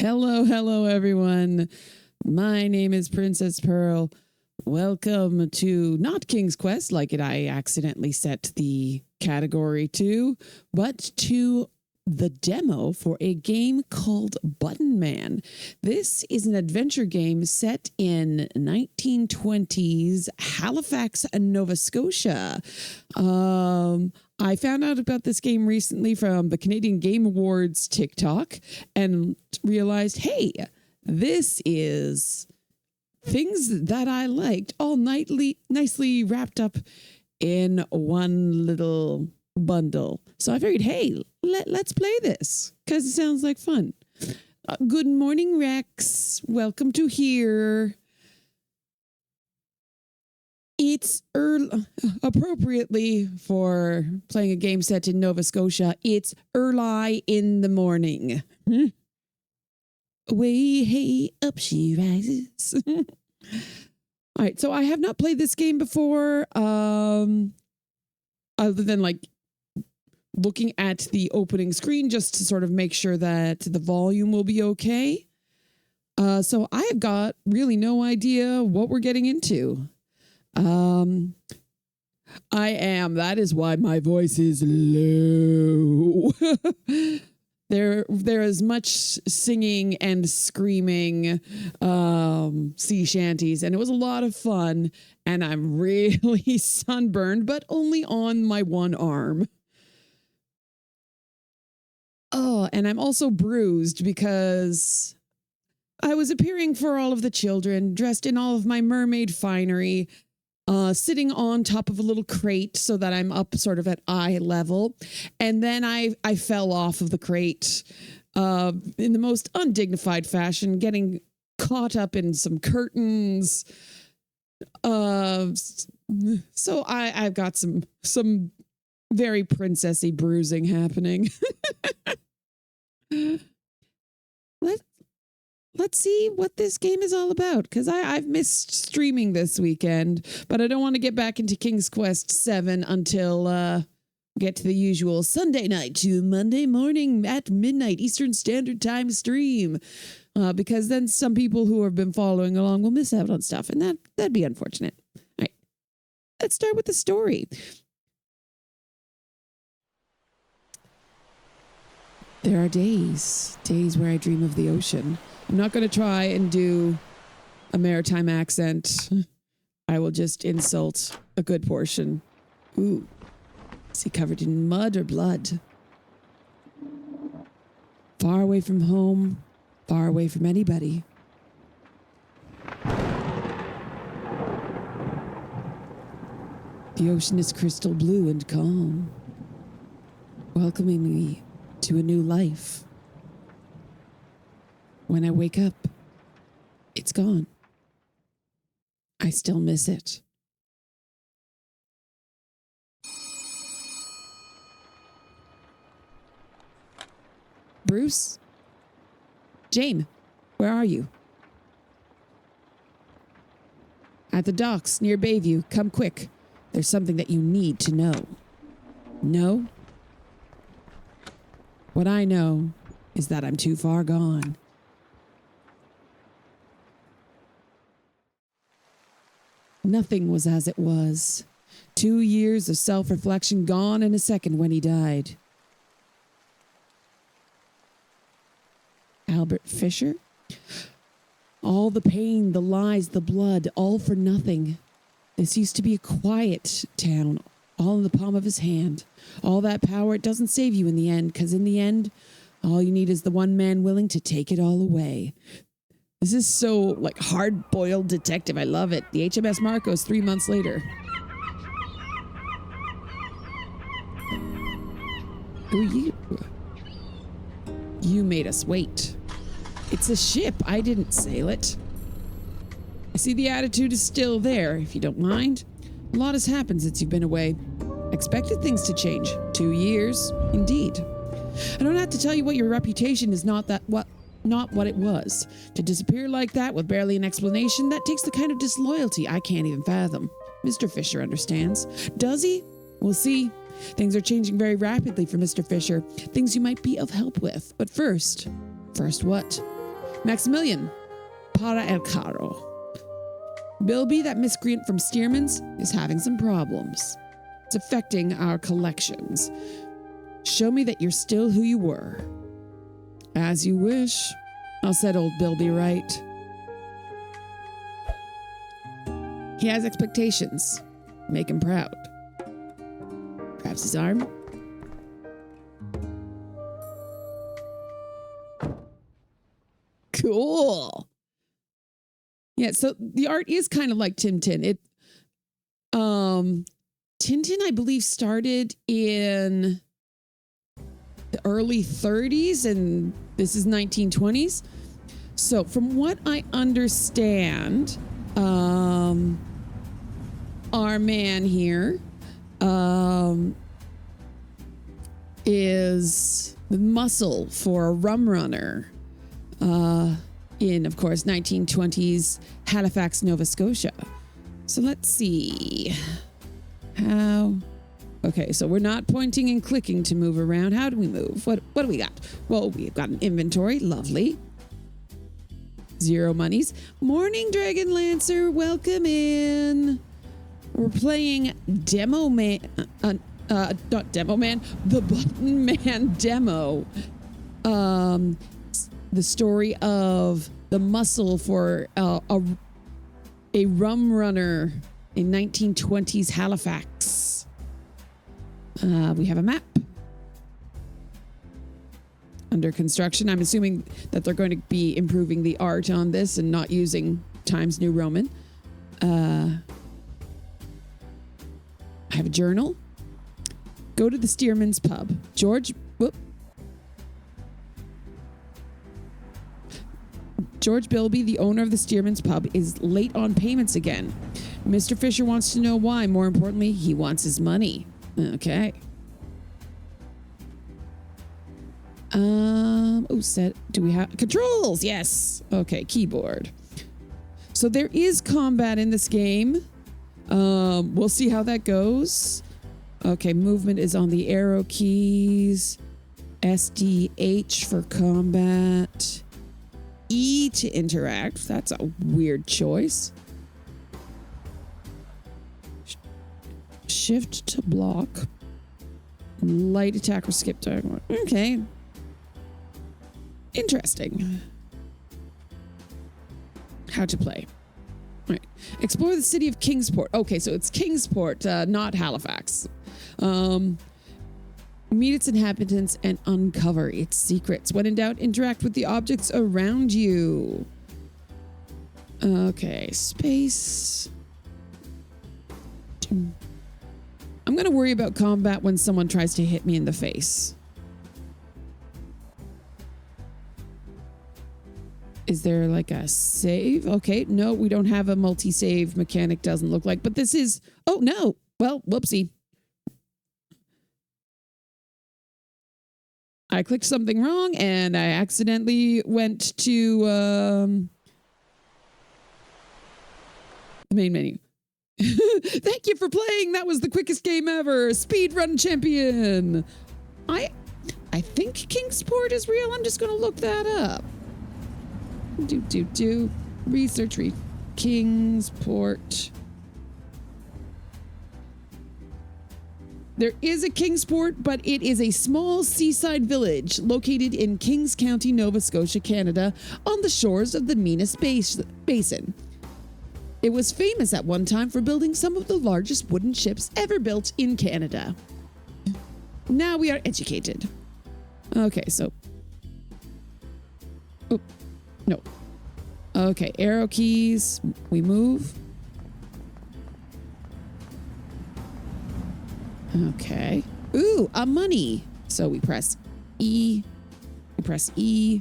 Hello, everyone. My name is Princess Pearl. Welcome to not King's Quest, like I accidentally set the category to, but to the demo for a game called Button Man. This is an adventure game set in 1920s Halifax, Nova Scotia. I found out about this game recently from the Canadian Game Awards TikTok and realized, hey, this is things that I liked all nicely wrapped up in one little bundle. So I figured, hey, let's play this because it sounds like fun. Good morning, Rex. Welcome to here. It's early, appropriately for playing a game set in Nova Scotia. It's early in the morning. Way, hey, up she rises. All right, so I have not played this game before, other than like looking at the opening screen just to sort of make sure that the volume will be okay. So I have got really no idea what we're getting into. That is why my voice is low. There is much singing and screaming sea shanties, and it was a lot of fun, and I'm really sunburned, but only on my one arm. Oh, and I'm also bruised because I was appearing for all of the children, dressed in all of my mermaid finery, sitting on top of a little crate so that I'm up sort of at eye level. And then I fell off of the crate in the most undignified fashion, getting caught up in some curtains. So I've got some very princessy bruising happening. Let's see what this game is all about, because I've missed streaming this weekend, but I don't want to get back into King's Quest 7 until get to the usual Sunday night to Monday morning at midnight Eastern Standard Time stream, because then some people who have been following along will miss out on stuff, and that'd be unfortunate. All right, let's start with the story. There are days where I dream of the ocean. I'm not going to try and do a maritime accent. I will just insult a good portion. Ooh, is he covered in mud or blood? Far away from home, far away from anybody. The ocean is crystal blue and calm, welcoming me to a new life. When I wake up, it's gone. I still miss it. Bruce? Jane, where are you? At the docks near Bayview. Come quick. There's something that you need to know. No? What I know is that I'm too far gone. Nothing was as it was. 2 years of self-reflection gone in a second when he died. Albert Fisher? All the pain, the lies, the blood, all for nothing. This used to be a quiet town, all in the palm of his hand. All that power, it doesn't save you in the end, because in the end, all you need is the one man willing to take it all away. This is so, like, hard-boiled detective. I love it. The HMS Marcos 3 months later. Who you made us wait. It's a ship. I didn't sail it. I see the attitude is still there, if you don't mind. A lot has happened since you've been away. Expected things to change. 2 years, indeed. I don't have to tell you what your reputation is not what it was. To disappear like that with barely an explanation, that takes the kind of disloyalty I can't even fathom. Mr. Fisher understands. Does he? We'll see. Things are changing very rapidly for Mr. Fisher. Things you might be of help with. But first what? Maximilian, para el carro. Bilby, that miscreant from Stearman's, is having some problems. It's affecting our collections. Show me that you're still who you were. As you wish. I'll set old Bilby right. He has expectations. Make him proud. Grabs his arm. Cool. Yeah, so the art is kind of like Tintin. Tintin, I believe, started in the early 30s, and this is 1920s. So from what I understand, our man here is the muscle for a rum runner in, of course, 1920s Halifax, Nova Scotia. So let's see how. Okay, so we're not pointing and clicking to move around. How do we move? What do we got? Well, we've got an inventory. Lovely. 0 monies. Morning, Dragon Lancer. Welcome in. We're playing Demo Man. Not Demo Man. The Button Man demo. The story of the muscle for a rum runner in 1920s Halifax. We have a map under construction. I'm assuming that they're going to be improving the art on this and not using Times New Roman. I have a journal. Go to the Stearman's pub. George Bilby, the owner of the Stearman's pub, is late on payments again. Mr. Fisher wants to know why. More importantly, he wants his money. Okay. Do we have controls? Yes. Okay, keyboard. So there is combat in this game. We'll see how that goes. Okay, movement is on the arrow keys. SDH for combat. E to interact. That's a weird choice. Shift to block. Light attack or skip diagonal. Okay. Interesting. How to play. All right. Explore the city of Kingsport. Okay, so it's Kingsport, not Halifax. Meet its inhabitants and uncover its secrets. When in doubt, interact with the objects around you. Okay, space. I'm going to worry about combat when someone tries to hit me in the face. Is there like a save? Okay, no, we don't have a multi-save mechanic, doesn't look like, but this is, oh no, well, whoopsie. I clicked something wrong and I accidentally went to the main menu. Thank you for playing. That was the quickest game ever. Speedrun champion. I think Kingsport is real. I'm just going to look that up. Research Kingsport. There is a Kingsport, but it is a small seaside village located in Kings County, Nova Scotia, Canada, on the shores of the Minas Basin. It was famous at one time for building some of the largest wooden ships ever built in Canada. Now we are educated. Okay, so... Oh, no. Okay, arrow keys. We move. Okay. Ooh, a money. So we press E. We press E.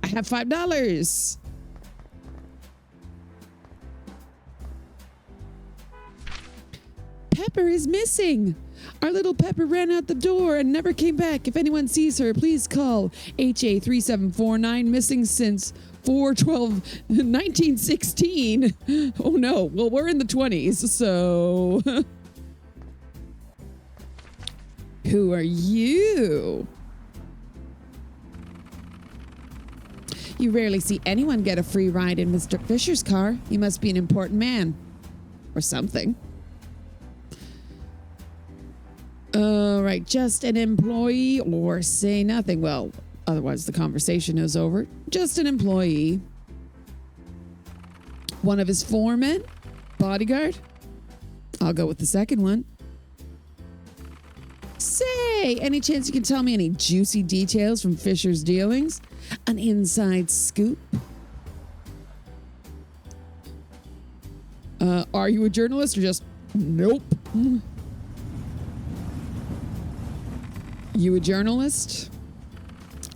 I have $5. Pepper is missing. Our little Pepper ran out the door and never came back. If anyone sees her, please call HA 3749, missing since 4/12/1916. Oh no. Well, we're in the 20s, so... Who are you? You rarely see anyone get a free ride in Mr. Fisher's car. He must be an important man. Or something. All right, just an employee or say nothing. Well, otherwise the conversation is over. Just an employee. One of his foremen? Bodyguard? I'll go with the second one. Say, any chance you can tell me any juicy details from Fisher's dealings? An inside scoop? Are you a journalist or just nope? You a journalist?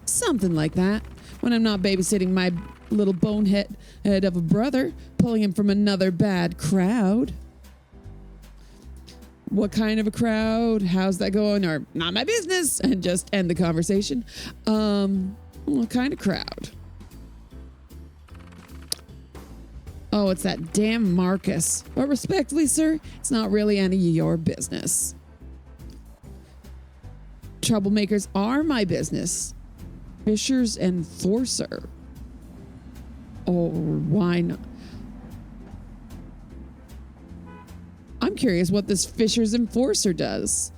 Something like that. When I'm not babysitting my little bonehead of a brother, pulling him from another bad crowd. What kind of a crowd? How's that going? Or not my business, and just end the conversation. What kind of crowd? Oh, it's that damn Marcus. But respectfully, sir, it's not really any of your business. Troublemakers are my business. Fisher's enforcer. Or why not? I'm curious what this Fisher's enforcer does.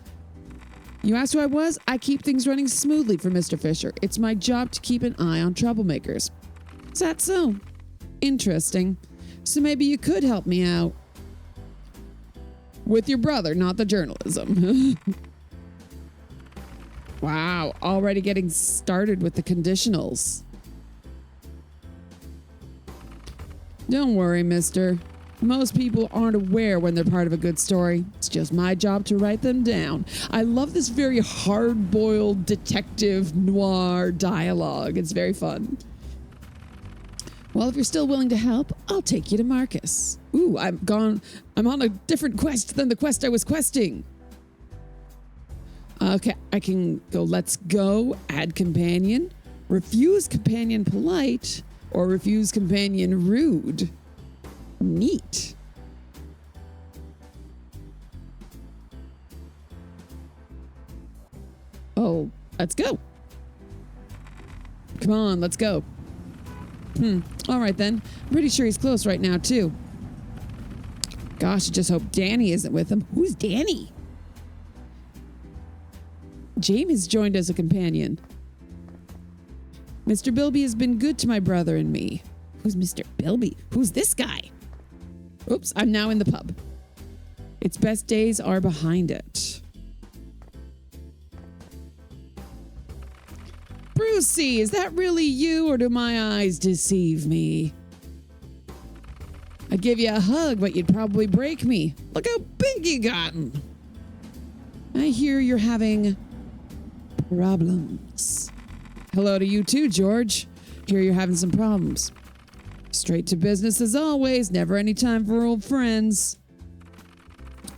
You asked who I was? I keep things running smoothly for Mr. Fisher. It's my job to keep an eye on troublemakers. Is that so? Interesting. So maybe you could help me out. With your brother, not the journalism. Wow, already getting started with the conditionals. Don't worry, mister. Most people aren't aware when they're part of a good story. It's just my job to write them down. I love this very hard-boiled detective noir dialogue. It's very fun. Well, if you're still willing to help, I'll take you to Marcus. Ooh, I'm on a different quest than the quest I was questing. Okay, I can go let's go, add companion, refuse companion polite, or refuse companion rude. Neat. Oh, let's go. Come on, let's go. All right then. I'm pretty sure he's close right now too. Gosh, I just hope Danny isn't with him. Who's Danny? James has joined as a companion. Mr. Bilby has been good to my brother and me. Who's Mr. Bilby? Who's this guy? Oops, I'm now in the pub. Its best days are behind it. Brucey, is that really you or do my eyes deceive me? I'd give you a hug, but you'd probably break me. Look how big you gotten. I hear you're having problems. Hello to you too, George. Hear you're having some problems. Straight to business as always. Never any time for old friends.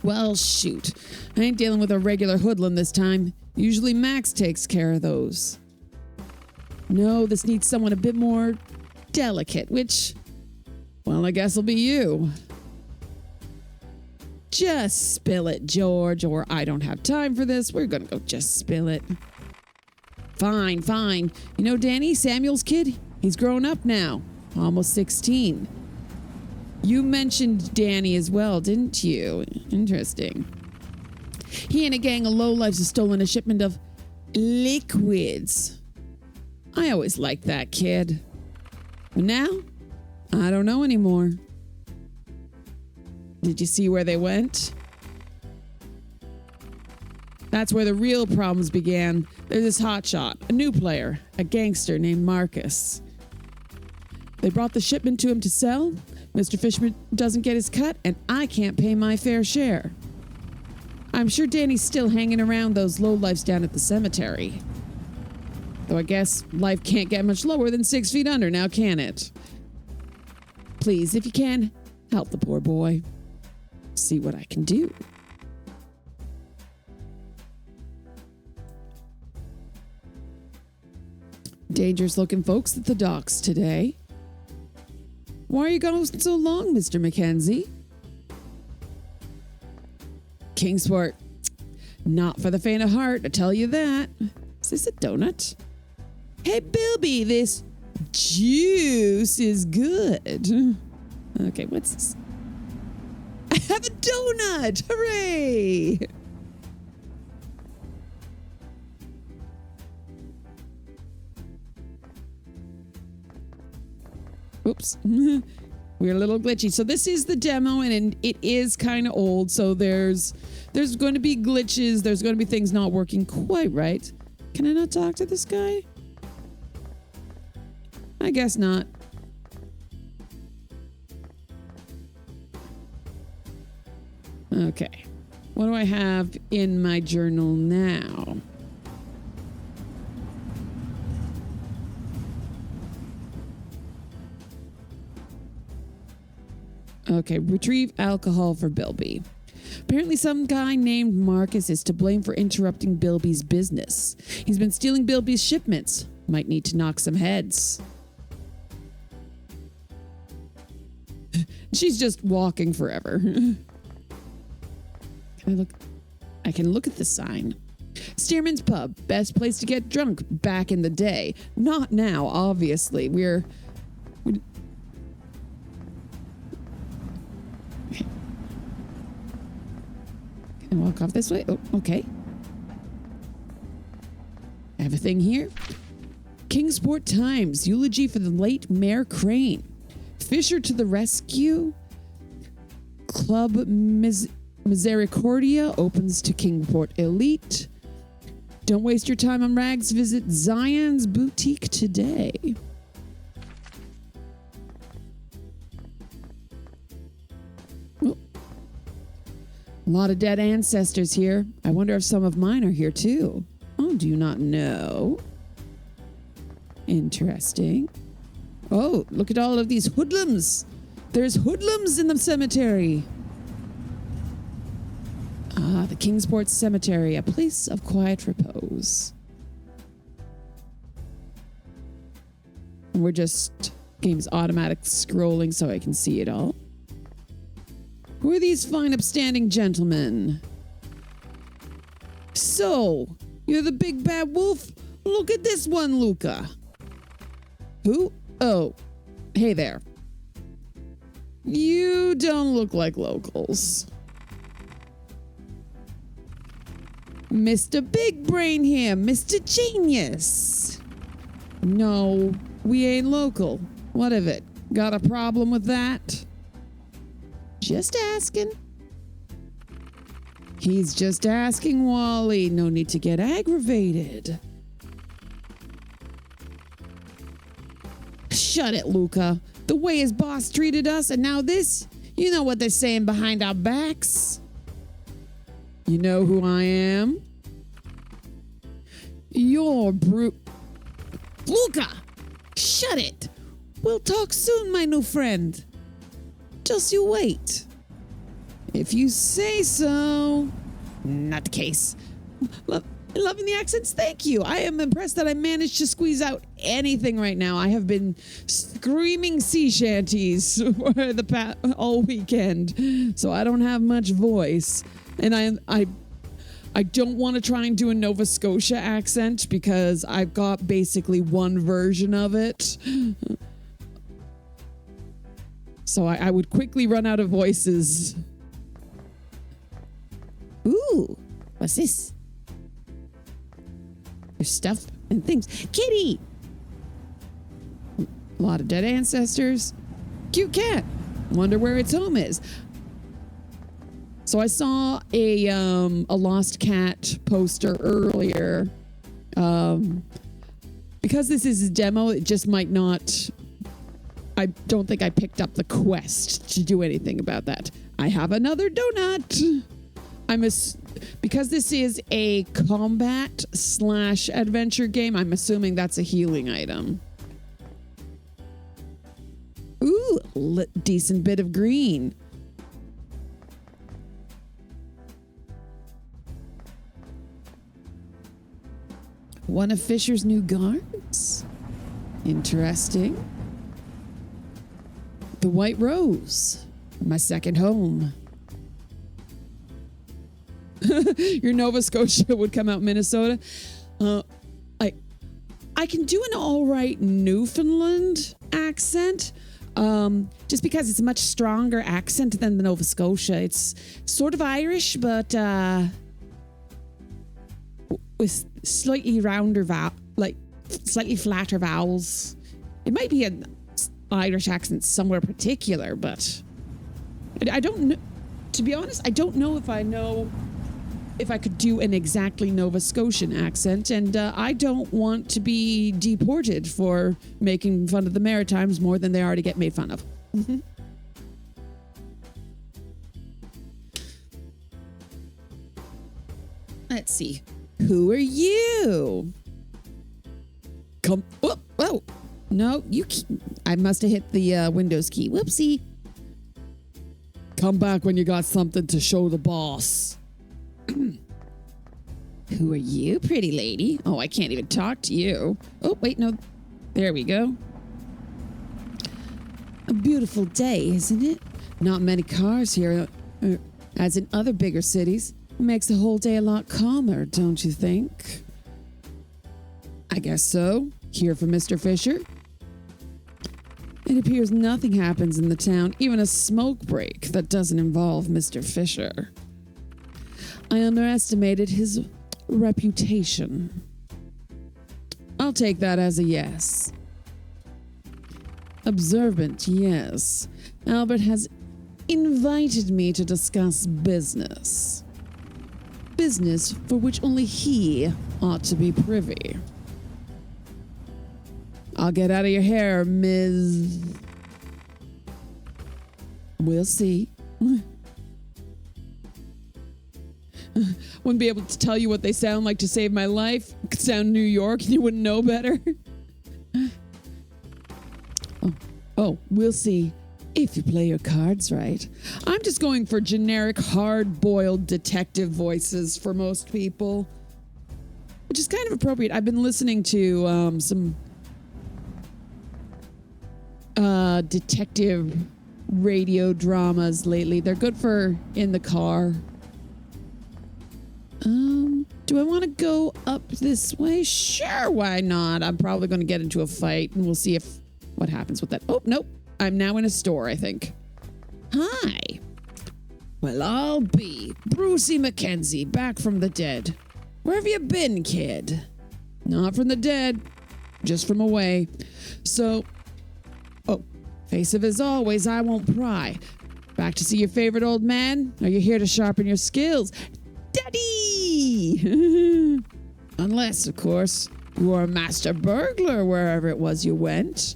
Well, shoot. I ain't dealing with a regular hoodlum this time. Usually Max takes care of those. No, this needs someone a bit more delicate, which, well, I guess will be you. Just spill it, George, or I don't have time for this. We're gonna go just spill it. Fine, fine. You know Danny, Samuel's kid? He's grown up now. Almost 16. You mentioned Danny as well, didn't you? Interesting. He and a gang of lowlifes have stolen a shipment of liquids. I always liked that kid. But now, I don't know anymore. Did you see where they went? That's where the real problems began. There's this hotshot, a new player, a gangster named Marcus. They brought the shipment to him to sell. Mr. Fishman doesn't get his cut, and I can't pay my fair share. I'm sure Danny's still hanging around those lowlifes down at the cemetery. Though I guess life can't get much lower than 6 feet under now, can it? Please, if you can, help the poor boy. See what I can do. Dangerous looking folks at the docks today. Why are you gone so long, Mr. McKenzie? Kingsport. Not for the faint of heart, I tell you that. Is this a donut? Hey, Bilby, this Juice is good. Okay, what's this? I have a donut! Hooray! Oops. We're a little glitchy. So this is the demo, and it is kind of old. So there's going to be glitches. There's going to be things not working quite right. Can I not talk to this guy? I guess not. Okay. What do I have in my journal now? Okay, retrieve alcohol for Bilby. Apparently some guy named Marcus is to blame for interrupting Bilby's business. He's been stealing Bilby's shipments. Might need to knock some heads. She's just walking forever. I can look at the sign. Stearman's Pub, best place to get drunk back in the day. Not now, obviously. Can I walk off this way? Oh, okay. I have a thing here. Kingsport Times, eulogy for the late Mayor Crane. Fisher to the rescue. Club Misericordia opens to Kingport Elite. Don't waste your time on rags. Visit Zion's Boutique today. Oh. A lot of dead ancestors here. I wonder if some of mine are here too. Oh, do you not know? Interesting. Oh, look at all of these hoodlums. There's hoodlums in the cemetery. Ah, the Kingsport Cemetery, a place of quiet repose. And we're just game's automatic scrolling so I can see it all. Who are these fine upstanding gentlemen? So, you're the big bad wolf? Look at this one, Luca. Who? Oh, hey there. You don't look like locals. Mr. Big Brain here, Mr. Genius. No, we ain't local. What of it? Got a problem with that? Just asking. He's just asking, Wally. No need to get aggravated. Shut it, Luca. The way his boss treated us, and now this? You know what they're saying behind our backs. You know who I am? You're Luca! Shut it! We'll talk soon, my new friend. Just you wait. If you say so. Not the case. Loving the accents? Thank you. I am impressed that I managed to squeeze out anything right now. I have been screaming sea shanties for all weekend, so I don't have much voice. And I don't want to try and do a Nova Scotia accent because I've got basically one version of it. So I would quickly run out of voices. Ooh, what's this? There's stuff and things. Kitty! A lot of dead ancestors. Cute cat. Wonder where its home is. So I saw a lost cat poster earlier. Because this is a demo, it just might not... I don't think I picked up the quest to do anything about that. I have another donut. Because this is a combat/adventure game, I'm assuming that's a healing item. Ooh, decent bit of green. One of Fisher's new guards. Interesting. The White Rose, my second home. Your Nova Scotia would come out Minnesota. I I can do an all right Newfoundland accent. Just because it's a much stronger accent than the Nova Scotia. It's sort of Irish, but with slightly rounder slightly flatter vowels. It might be an Irish accent somewhere particular, but I don't know. To be honest, I don't know if I could do an exactly Nova Scotian accent, and I don't want to be deported for making fun of the Maritimes more than they already get made fun of. Let's see. Who are you? Come. Oh. No, I must have hit the Windows key. Whoopsie. Come back when you got something to show the boss. Who are you, pretty lady? Oh, I can't even talk to you. Oh, wait, no. There we go. A beautiful day, isn't it? Not many cars here, as in other bigger cities. Makes the whole day a lot calmer, don't you think? I guess so. Here for Mr. Fisher? It appears nothing happens in the town, even a smoke break, that doesn't involve Mr. Fisher. I underestimated his reputation. I'll take that as a yes. Observant, yes. Albert has invited me to discuss business. Business for which only he ought to be privy. I'll get out of your hair, Ms. We'll see. Wouldn't be able to tell you what they sound like to save my life. Could sound New York and you wouldn't know better. We'll see if you play your cards right. I'm just going for generic, hard-boiled detective voices for most people, which is kind of appropriate. I've been listening to some detective radio dramas lately. They're good for in the car. Do I want to go up this way? Sure, why not? I'm probably going to get into a fight, and we'll see what happens with that. Oh, nope. I'm now in a store, I think. Hi. Well, I'll be Bruce McKenzie, back from the dead. Where have you been, kid? Not from the dead, just from away. So, evasive as always, I won't pry. Back to see your favorite old man? Are you here to sharpen your skills? Daddy! Unless, of course, you are a master burglar wherever it was you went.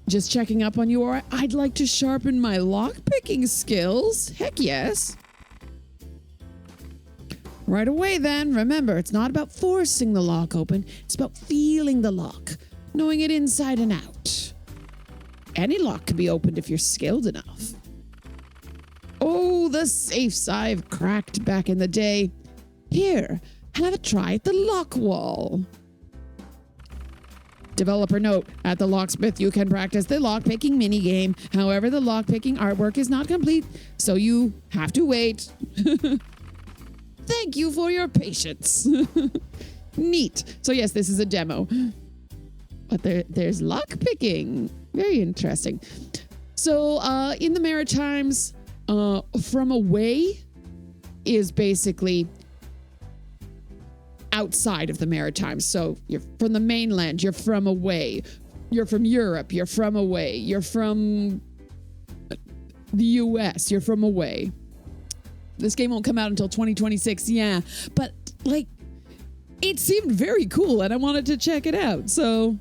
Just checking up on you, or I'd like to sharpen my lock-picking skills. Heck yes. Right away then. Remember, it's not about forcing the lock open. It's about feeling the lock, knowing it inside and out. Any lock can be opened if you're skilled enough. Oh, the safes I've cracked back in the day. Here, have a try at the lock wall. Developer note, at the locksmith you can practice the lockpicking minigame. However, the lockpicking artwork is not complete, so you have to wait. Thank you for your patience. Neat. So yes, this is a demo. But there's lockpicking. Very interesting. So in the Maritimes, from away is basically outside of the Maritimes. So you're from the mainland, you're from away. You're from Europe, you're from away. You're from the US, you're from away. This game won't come out until 2026, yeah. But, it seemed very cool, and I wanted to check it out, so...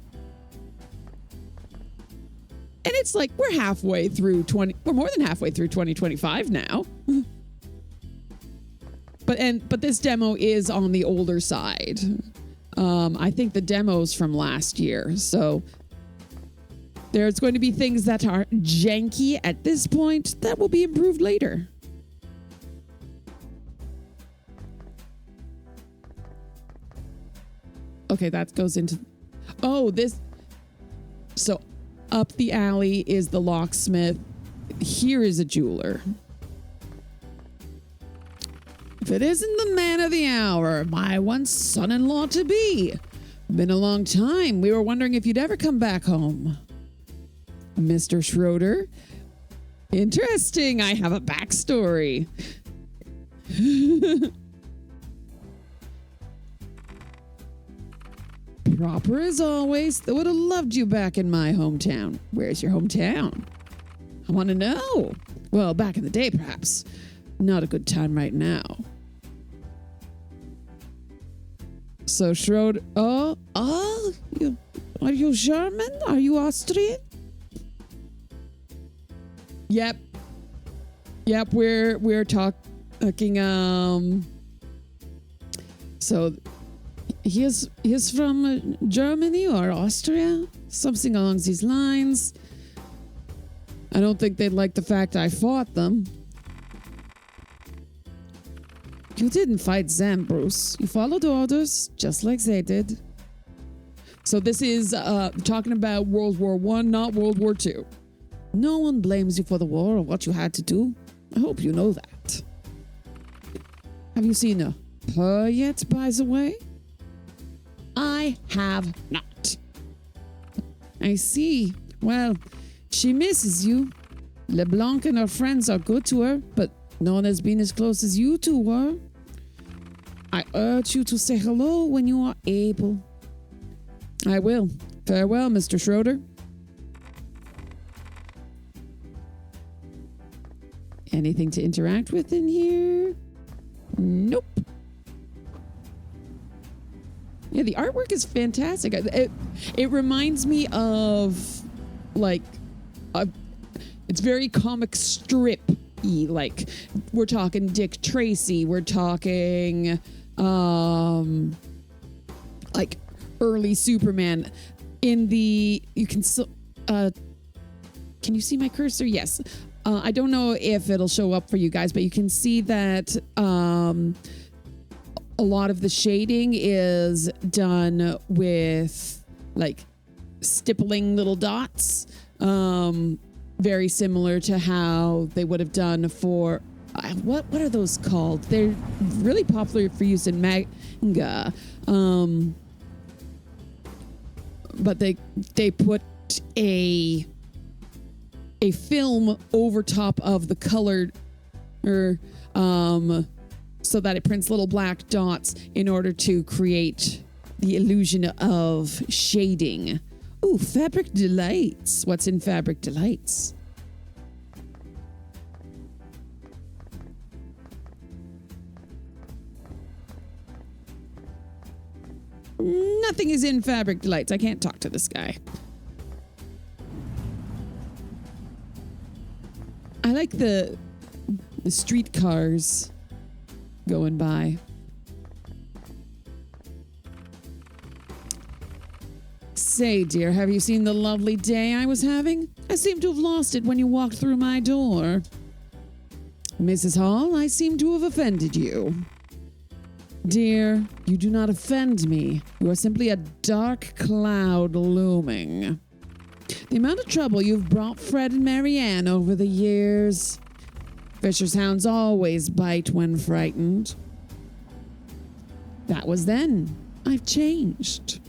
And it's we're halfway through we're more than halfway through 2025 now. But this demo is on the older side. I think the demo's from last year, so there's going to be things that are janky at this point that will be improved later. Okay, that goes into... So up the alley is the locksmith. Here is a jeweler. If it isn't the man of the hour, my once son-in-law to be, Been a long time. We were wondering if you'd ever come back home. Mr. Schroeder. Interesting. I have a backstory. Proper as always. I would have loved you back in my hometown. Where's your hometown? I want to know. Well, back in the day, perhaps. Not a good time right now. So Schroeder, are you German? Are you Austrian? Yep, we're talking. So he's from Germany or Austria, something along these lines. I don't think they'd like the fact I fought them. You didn't fight them, Bruce. You followed orders, just like they did. So this is talking about World War I, not World War II. No one blames you for the war or what you had to do. I hope you know that. Have you seen her yet, by the way? I have not. I see. Well, she misses you. LeBlanc and her friends are good to her, but no one has been as close as you two were. I urge you to say hello when you are able. I will. Farewell, Mr. Schroeder. Anything to interact with in here? Nope. Yeah, the artwork is fantastic. It reminds me of, like, it's very comic strip-y. Like, we're talking Dick Tracy. We're talking, like, early Superman. In the, you can still, can you see my cursor? Yes. I don't know if it'll show up for you guys, but you can see that a lot of the shading is done with like stippling little dots, very similar to how they would have done for what are those called? They're really popular for use in manga, but they put a film over top of the colored, so that it prints little black dots in order to create the illusion of shading. Ooh, Fabric Delights. What's in Fabric Delights? Nothing is in Fabric Delights. I can't talk to this guy. I like the streetcars going by. Say, dear, have you seen the lovely day I was having? I seem to have lost it when you walked through my door. Mrs. Hall, I seem to have offended you. Dear, you do not offend me. You are simply a dark cloud looming. The amount of trouble you've brought Fred and Marianne over the years. Fisher's hounds always bite when frightened. That was then. I've changed.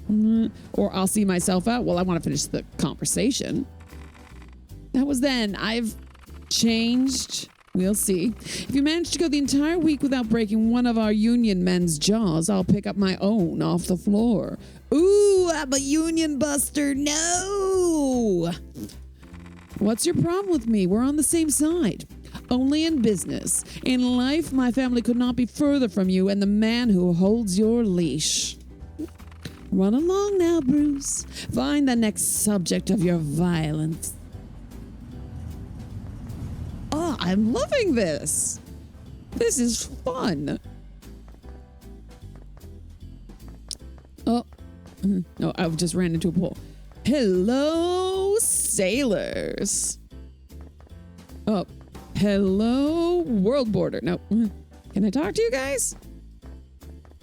Or I'll see myself out. Well, I want to finish the conversation. That was then. I've changed. We'll see. If you manage to go the entire week without breaking one of our union men's jaws, I'll pick up my own off the floor. Ooh, I'm a union buster. No! What's your problem with me? We're on the same side. Only in business. In life, my family could not be further from you and the man who holds your leash. Run along now, Bruce. Find the next subject of your violence. Oh, I'm loving this. This is fun. Oh, no, I just ran into a pole. Hello, sailors. Oh, hello, world border. No, can I talk to you guys?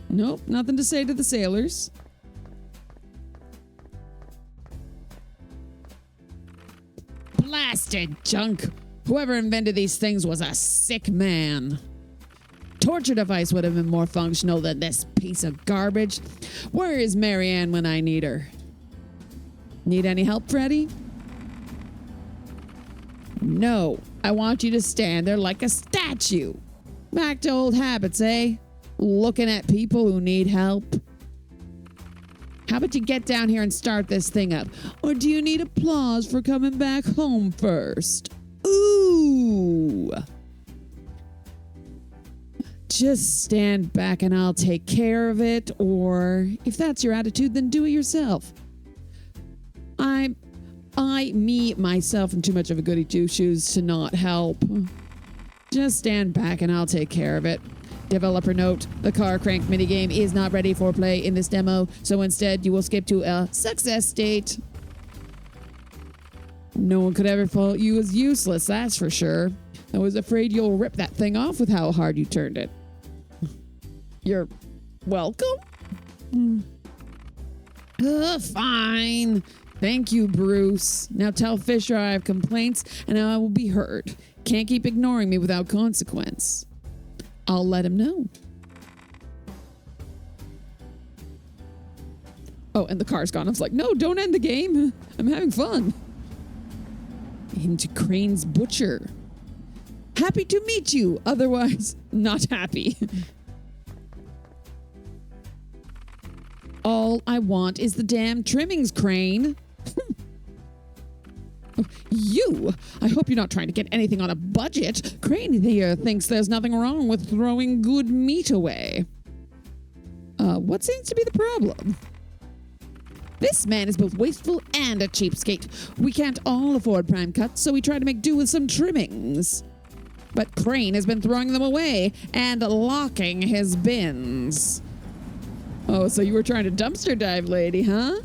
Nope, nothing to say to the sailors. Blasted junk. Whoever invented these things was a sick man. torture device would have been more functional than this piece of garbage. Where is Marianne when I need her? Need any help, Freddy? No, I want you to stand there like a statue. Back to old habits, eh? Looking at people who need help. How about you get down here and start this thing up? Or do you need applause for coming back home first? Ooh. Just stand back and I'll take care of it. Or if that's your attitude, then do it yourself. Myself, am too much of a goody two-shoes to not help. Just stand back and I'll take care of it. Developer note, the car crank minigame is not ready for play in this demo, so instead you will skip to a success state. No one could ever fault you as useless, that's for sure. I was afraid you'll rip that thing off with how hard you turned it. You're welcome? Fine. Thank you, Bruce. Now tell Fisher I have complaints and I will be heard. Can't keep ignoring me without consequence. I'll let him know. Oh, and the car's gone. I was like, no, don't end the game. I'm having fun. Into Crane's Butcher. Happy to meet you. Otherwise, not happy. All I want is the damn trimmings, Crane. You! I hope you're not trying to get anything on a budget. Crane here thinks there's nothing wrong with throwing good meat away. What seems to be the problem? This man is both wasteful and a cheapskate. We can't all afford prime cuts, so we try to make do with some trimmings. But Crane has been throwing them away and locking his bins. Oh, so you were trying to dumpster dive, lady, huh?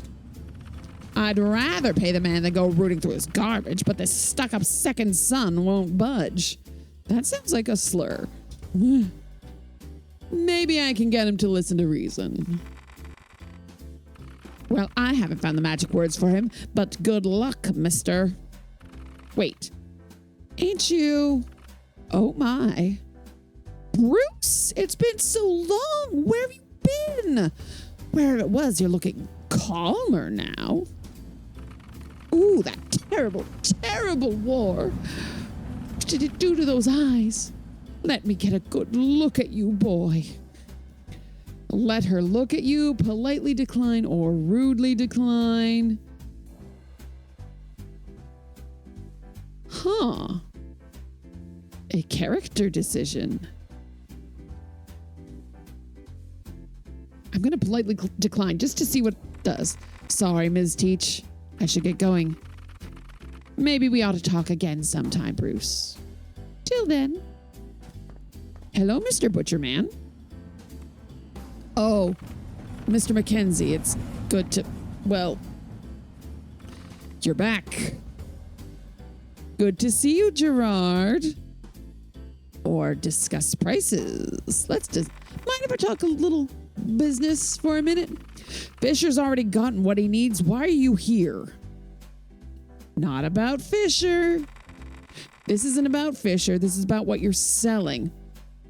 I'd rather pay the man than go rooting through his garbage, but this stuck-up second son won't budge. That sounds like a slur. Maybe I can get him to listen to reason. Well, I haven't found the magic words for him, but good luck, mister. Wait. Ain't you... Oh, my. Bruce, it's been so long. Where have you been? Wherever it was, you're looking calmer now. Ooh, that terrible, terrible war. What did it do to those eyes? Let me get a good look at you, boy. Let her look at you, politely decline or rudely decline. Huh. A character decision. I'm going to politely decline just to see what it does. Sorry, Ms. Teach. I should get going. Maybe we ought to talk again sometime, Bruce. Till then. Hello, Mr. Butcherman. Oh, Mr. McKenzie, it's good to... Well, you're back. Good to see you, Gerard. Or discuss prices. Let's just... Mind if I talk a little business for a minute? Fisher's already gotten what he needs. Why are you here? Not about Fisher. This isn't about Fisher. This is about what you're selling.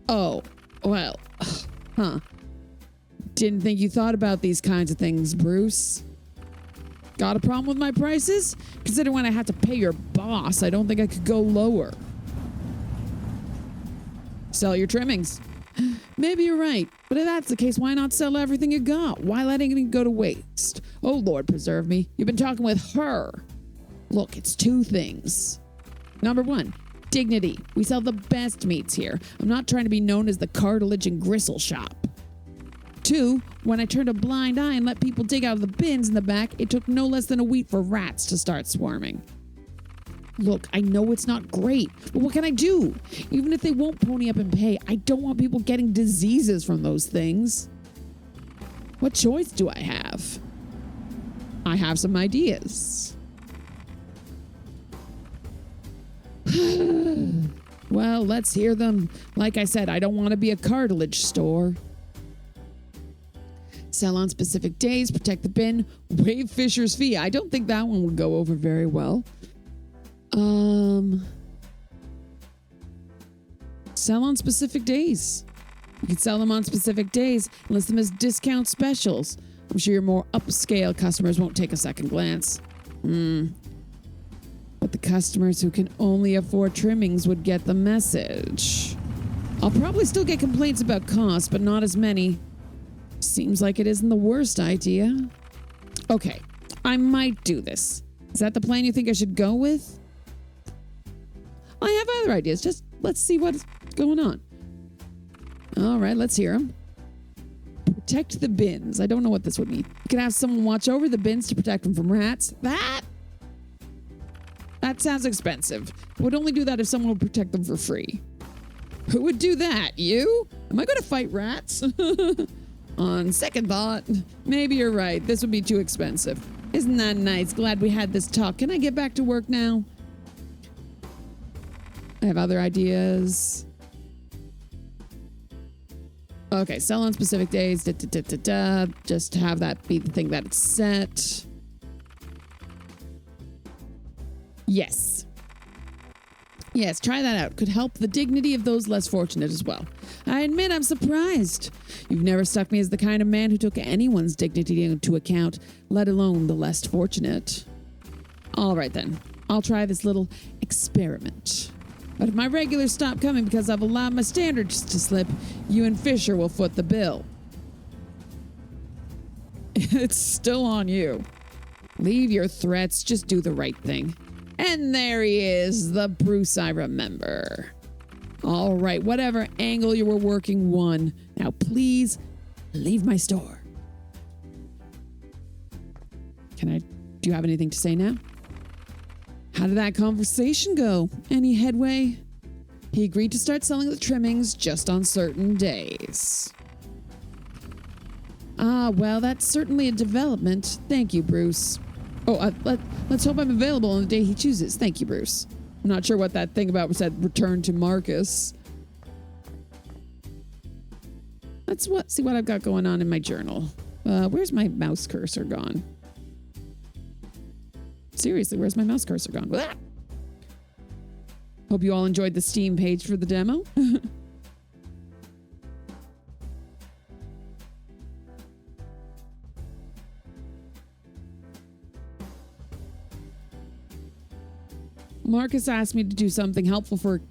Oh, well, huh. Didn't think you thought about these kinds of things, Bruce. Got a problem with my prices? Consider when I had to pay your boss, I don't think I could go lower. Sell your trimmings. Maybe you're right, but if that's the case, why not sell everything you got? Why letting it go to waste? Oh, Lord preserve me. You've been talking with her. Look, it's two things. Number one, dignity. We sell the best meats here. I'm not trying to be known as the cartilage and gristle shop. Two, when I turned a blind eye and let people dig out of the bins in the back, it took no less than a week for rats to start swarming. Look, I know it's not great, but what can I do? Even if they won't pony up and pay, I don't want people getting diseases from those things. What choice do I have? I have some ideas. Well, let's hear them. Like I said, I don't want to be a cartilage store. Sell on specific days, protect the bin, waive Fisher's fee. I don't think that one would go over very well. Sell on specific days. You can sell them on specific days and list them as discount specials. I'm sure your more upscale customers won't take a second glance. But the customers who can only afford trimmings would get the message. I'll probably still get complaints about cost, but not as many. Seems like it isn't the worst idea. Okay, I might do this. Is that the plan you think I should go with? I have other ideas. Just let's see what's going on. All right, let's hear them. Protect the bins. I don't know what this would mean. You could have someone watch over the bins to protect them from rats. That sounds expensive. Would only do that if someone would protect them for free. Who would do that? You? Am I going to fight rats? On second thought, maybe you're right. This would be too expensive. Isn't that nice? Glad we had this talk. Can I get back to work now? I have other ideas. Okay, sell on specific days. Just have that be the thing that it's set. Yes. Yes, try that out. Could help the dignity of those less fortunate as well. I admit I'm surprised. You've never struck me as the kind of man who took anyone's dignity into account, let alone the less fortunate. All right then, I'll try this little experiment. But if my regulars stop coming because I've allowed my standards to slip, you and Fisher will foot the bill. It's still on you. Leave your threats, just do the right thing. And there he is, the Bruce I remember. All right, whatever angle you were working won. Now please, leave my store. Do you have anything to say now? How did that conversation go? Any headway? He agreed to start selling the trimmings just on certain days. Ah, well, that's certainly a development. Thank you, Bruce. Oh, let's hope I'm available on the day he chooses. Thank you, Bruce. I'm not sure what that thing about said return to Marcus. Let's see what I've got going on in my journal. Where's my mouse cursor gone? Seriously, where's my mouse cursor gone? Blah! Hope you all enjoyed the Steam page for the demo. Marcus asked me to do something helpful for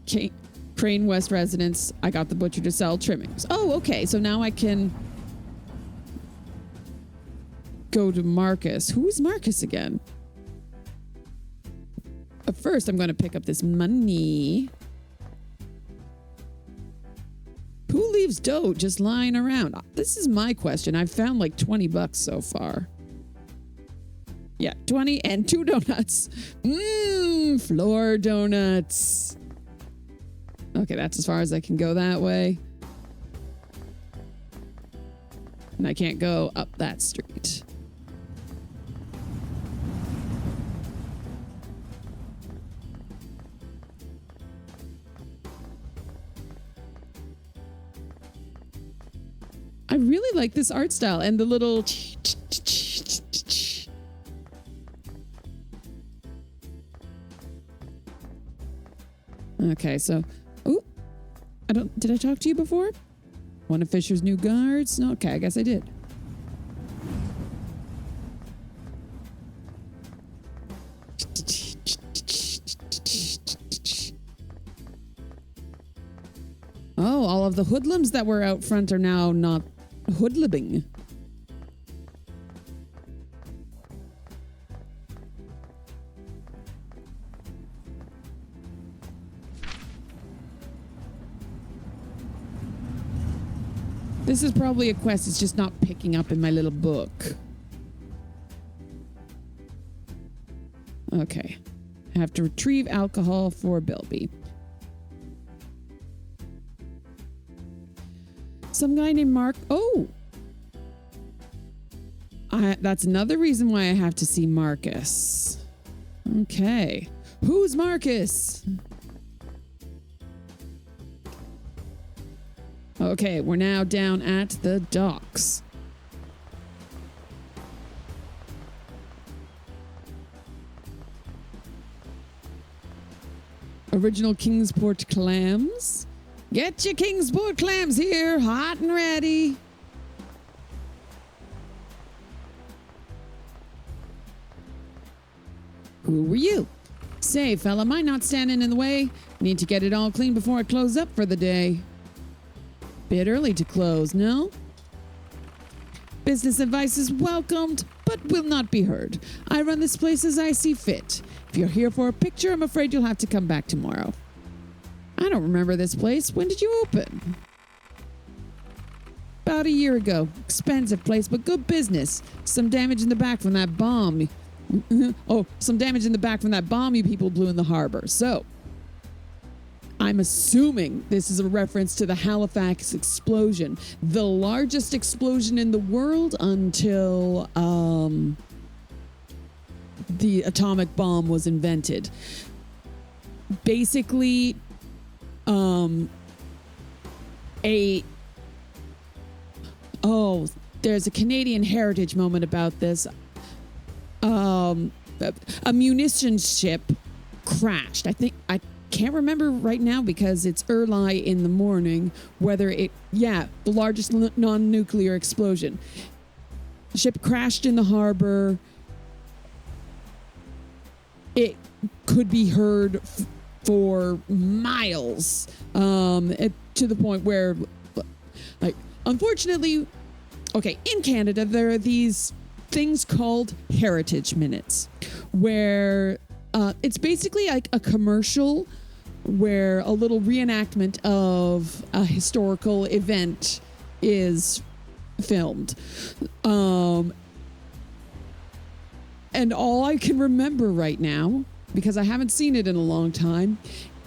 Crane West residents. I got the butcher to sell trimmings. Oh, okay. So now I can go to Marcus. Who is Marcus again? But first, I'm going to pick up this money. Who leaves dough just lying around? This is my question. I've found like $20 so far. Yeah, 20 and 2 donuts. Floor donuts. Okay, that's as far as I can go that way. And I can't go up that street. I really like this art style and the little... Okay, so... Oh, did I talk to you before? One of Fisher's new guards? No, okay, I guess I did. Oh, all of the hoodlums that were out front are now not hoodlumming. This is probably a quest it's just not picking up in my little book. Okay. I have to retrieve alcohol for Bilby. Some guy named Mark. Oh! That's another reason why I have to see Marcus. Okay. Who's Marcus? Okay, we're now down at the docks. Original Kingsport clams. Get your Kingsport clams here, hot and ready. Who were you? Say, fella, am I not standing in the way? Need to get it all clean before I close up for the day. Bit early to close, no? Business advice is welcomed, but will not be heard. I run this place as I see fit. If you're here for a picture, I'm afraid you'll have to come back tomorrow. I don't remember this place. When did you open? About a year ago. Expensive place, but good business. Some damage in the back from that bomb. Some damage in the back from that bomb you people blew in the harbor. So, I'm assuming this is a reference to the Halifax explosion, the largest explosion in the world until the atomic bomb was invented. Basically, there's a Canadian heritage moment about this. A munitions ship crashed. I can't remember right now because it's early in the morning whether the largest non-nuclear explosion. The ship crashed in the harbor. It could be heard for miles, to the point where, unfortunately, in Canada, there are these things called heritage minutes, where it's basically like a commercial where a little reenactment of a historical event is filmed. And all I can remember right now, because I haven't seen it in a long time,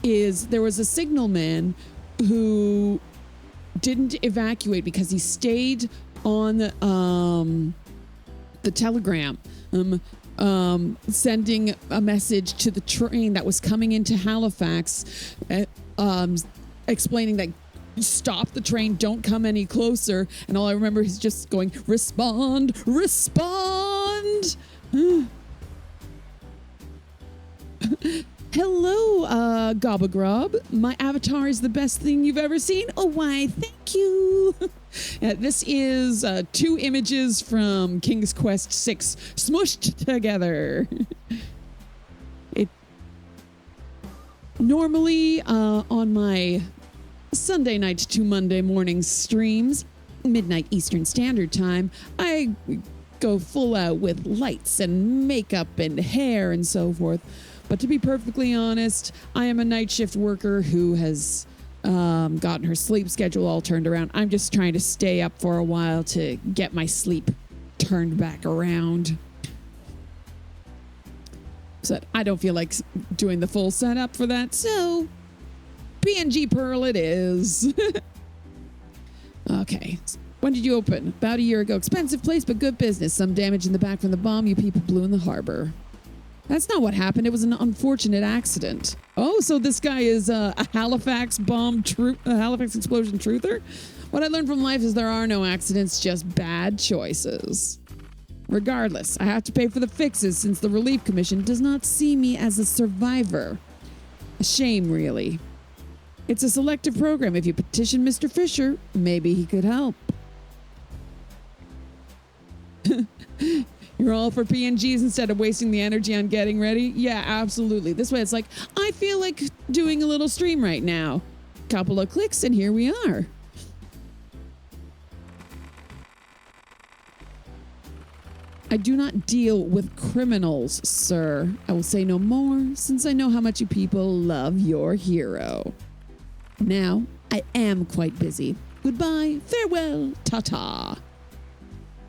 is there was a signalman who didn't evacuate because he stayed on the telegram, sending a message to the train that was coming into Halifax, explaining that stop the train, don't come any closer. And all I remember is just going, respond. Hello, Gobbagrob. My avatar is the best thing you've ever seen. Oh, why, thank you. This is 2 images from King's Quest 6 smushed together. Normally, on my Sunday night to Monday morning streams, midnight Eastern Standard Time, I go full out with lights and makeup and hair and so forth. But to be perfectly honest, I am a night shift worker who has gotten her sleep schedule all turned around. I'm just trying to stay up for a while to get my sleep turned back around. So I don't feel like doing the full setup for that. So PNG Pearl it is. Okay. When did you open? About a year ago. Expensive place, but good business. Some damage in the back from the bomb you people blew in the harbor. That's not what happened. It was an unfortunate accident. Oh, so this guy is a Halifax Halifax explosion truther? What I learned from life is there are no accidents, just bad choices. Regardless, I have to pay for the fixes since the Relief Commission does not see me as a survivor. A shame, really. It's a selective program. If you petition Mr. Fisher, maybe he could help. You're all for PNGs instead of wasting the energy on getting ready? Yeah, absolutely. This way it's like, I feel like doing a little stream right now. Couple of clicks and here we are. I do not deal with criminals, sir. I will say no more since I know how much you people love your hero. Now, I am quite busy. Goodbye, farewell, ta-ta.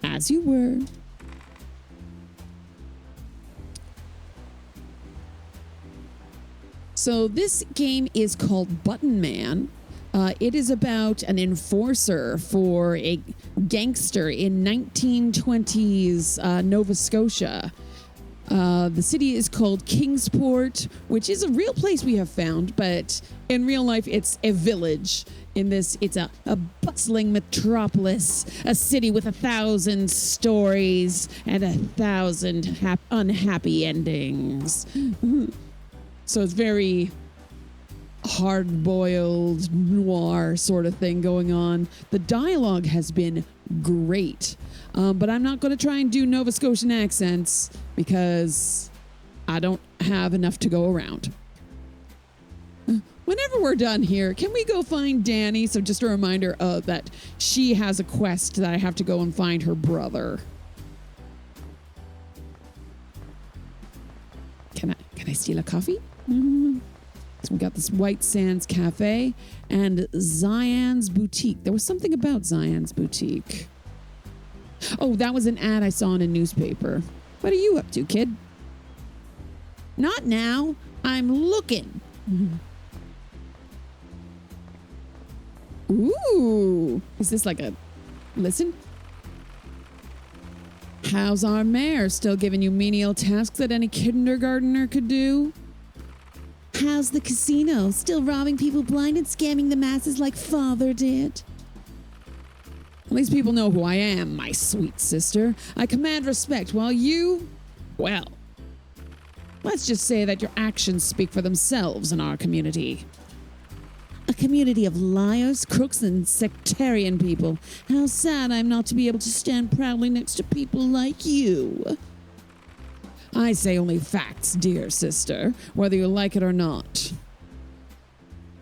As you were. So this game is called Button Man. It is about an enforcer for a gangster in 1920s Nova Scotia. The city is called Kingsport, which is a real place we have found, but in real life, it's a village. In this, it's a bustling metropolis, a city with 1,000 stories and 1,000 unhappy endings. So it's very hard-boiled noir sort of thing going on. The dialogue has been great, but I'm not going to try and do Nova Scotian accents because I don't have enough to go around. Whenever we're done here, can we go find Danny? So just a reminder that she has a quest that I have to go and find her brother. Can I steal a coffee? So we got this White Sands Cafe and Zian's Boutique. There was something about Zian's Boutique. Oh, that was an ad I saw in a newspaper. What are you up to, kid? Not now. I'm looking. Ooh. Is this like a... Listen. How's our mayor? Still giving you menial tasks that any kindergartner could do? How's the casino? Still robbing people blind and scamming the masses like father did? At least people know who I am, my sweet sister. I command respect while you... Well, let's just say that your actions speak for themselves in our community. A community of liars, crooks, and sectarian people. How sad I'm not to be able to stand proudly next to people like you. I say only facts, dear sister, whether you like it or not.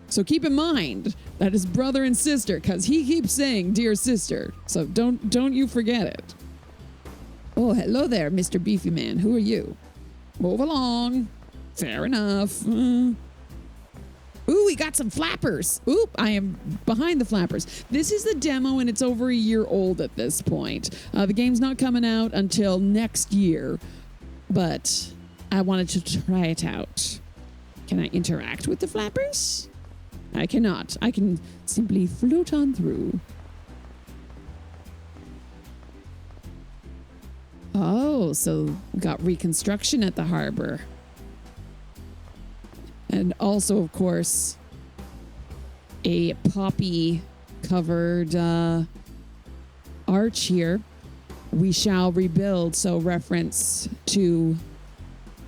So keep in mind that is brother and sister, because he keeps saying dear sister. So don't you forget it. Oh, hello there, Mr. Beefy Man. Who are you? Move along. Fair enough. Ooh, we got some flappers. Oop, I am behind the flappers. This is the demo, and it's over a year old at this point. The game's not coming out until next year. But I wanted to try it out. Can I interact with the flappers? I cannot. I can simply float on through. Oh, so we got reconstruction at the harbor. And also, of course, a poppy-covered arch here. We shall rebuild, so reference to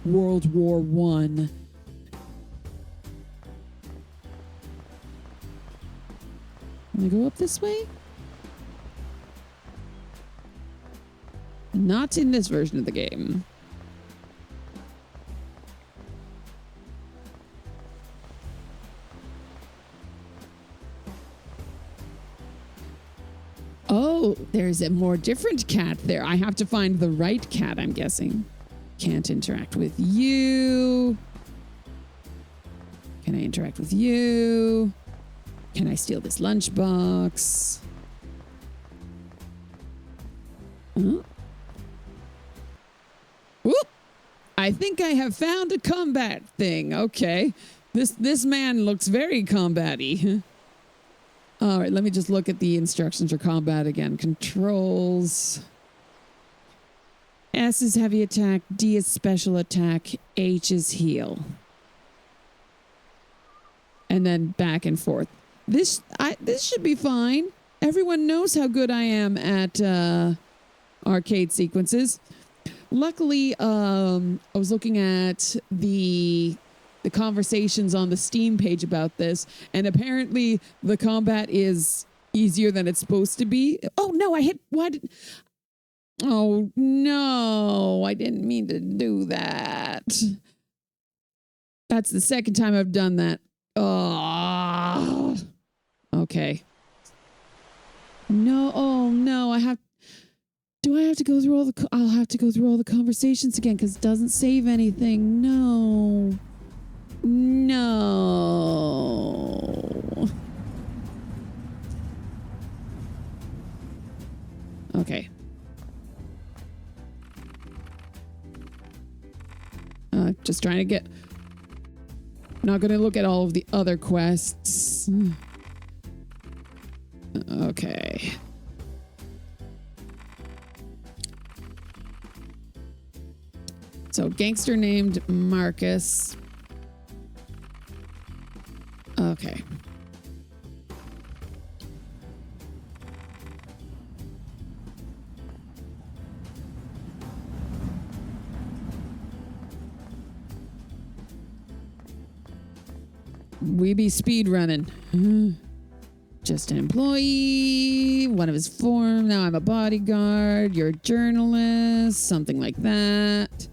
World War I. Can I go up this way? Not in this version of the game. Oh, there's a more different cat there. I have to find the right cat, I'm guessing. Can't interact with you. Can I interact with you? Can I steal this lunchbox? Oh. Whoop! I think I have found a combat thing. Okay. This man looks very combat-y. All right, let me just look at the instructions for combat again. Controls. S is heavy attack, D is special attack, H is heal. And then back and forth. This should be fine. Everyone knows how good I am at arcade sequences. Luckily, I was looking at the conversations on the Steam page about this, and apparently the combat is easier than it's supposed to be. Oh no, oh no, I didn't mean to do that. That's the second time I've done that. Oh, okay. No, oh no, do I have to go through I'll have to go through all the conversations again because it doesn't save anything. No. No. Okay. Just trying to get... Not going to look at all of the other quests. Okay. So, gangster named Marcus. Okay. We be speed running. Just an employee, one of his form. Now I'm a bodyguard. You're a journalist, something like that.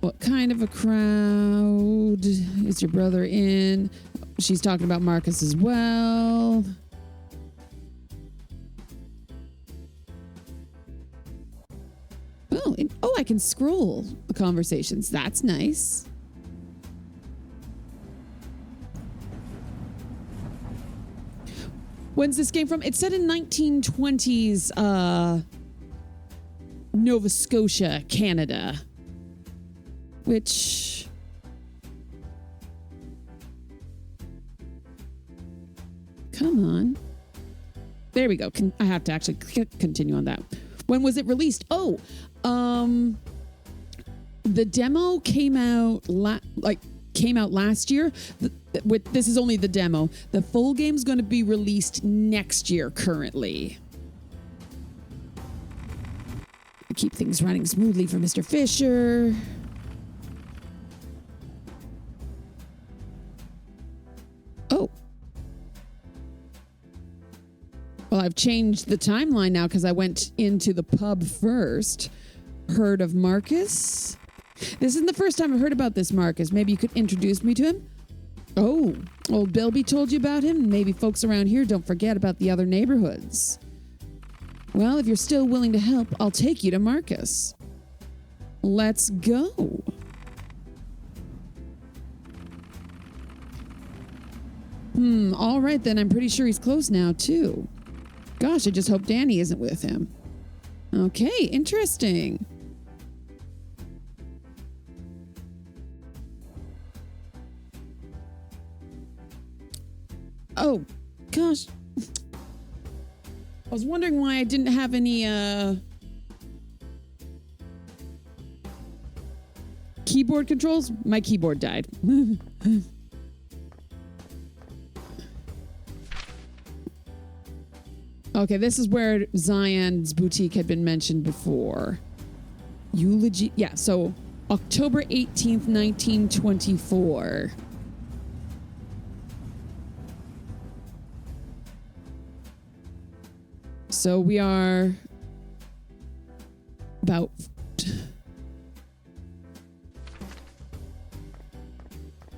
What kind of a crowd is your brother in? She's talking about Marcus as well. Oh, I can scroll the conversations. That's nice. When's this game from? It's set in 1920s Nova Scotia, Canada. Which... Come on. There we go. I have to actually continue on that. When was it released? Oh, the demo came out last year. This is only the demo. The full game's going to be released next year currently. Keep things running smoothly for Mr. Fisher. Oh. Well, I've changed the timeline now because I went into the pub first. Heard of Marcus? This isn't the first time I've heard about this Marcus. Maybe you could introduce me to him? Oh, old Bilby told you about him? Maybe folks around here don't forget about the other neighborhoods. Well, if you're still willing to help, I'll take you to Marcus. Let's go. All right then. I'm pretty sure he's close now, too. Gosh, I just hope Danny isn't with him. Okay, interesting. Oh, gosh. I was wondering why I didn't have any, keyboard controls. My keyboard died. Okay, this is where Zion's boutique had been mentioned before. Eulogy. Yeah, so October 18th, 1924. So we are about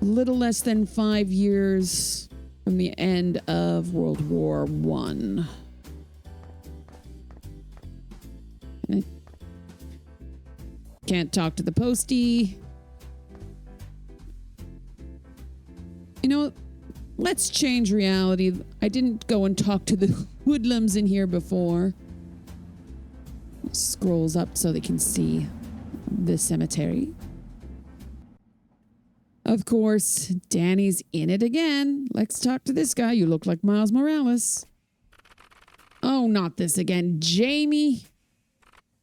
a little less than 5 years from the end of World War I. Can't talk to the postie. You know, let's change reality. I didn't go and talk to the hoodlums in here before. Scrolls up so they can see the cemetery. Of course, Danny's in it again. Let's talk to this guy. You look like Miles Morales. Oh, not this again. Jamie.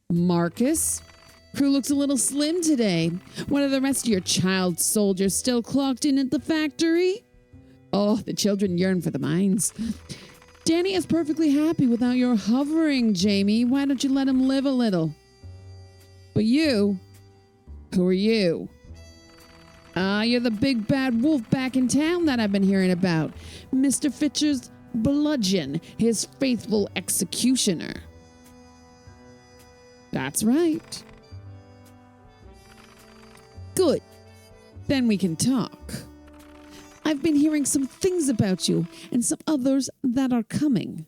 Marcus. Crew looks a little slim today. What are the rest of your child soldiers still clocked in at the factory? Oh, the children yearn for the mines. Danny is perfectly happy without your hovering, Jamie. Why don't you let him live a little? But you? Who are you? You're the big bad wolf back in town that I've been hearing about. Mr. Fisher's bludgeon, his faithful executioner. That's right. Good. Then we can talk. I've been hearing some things about you and some others that are coming.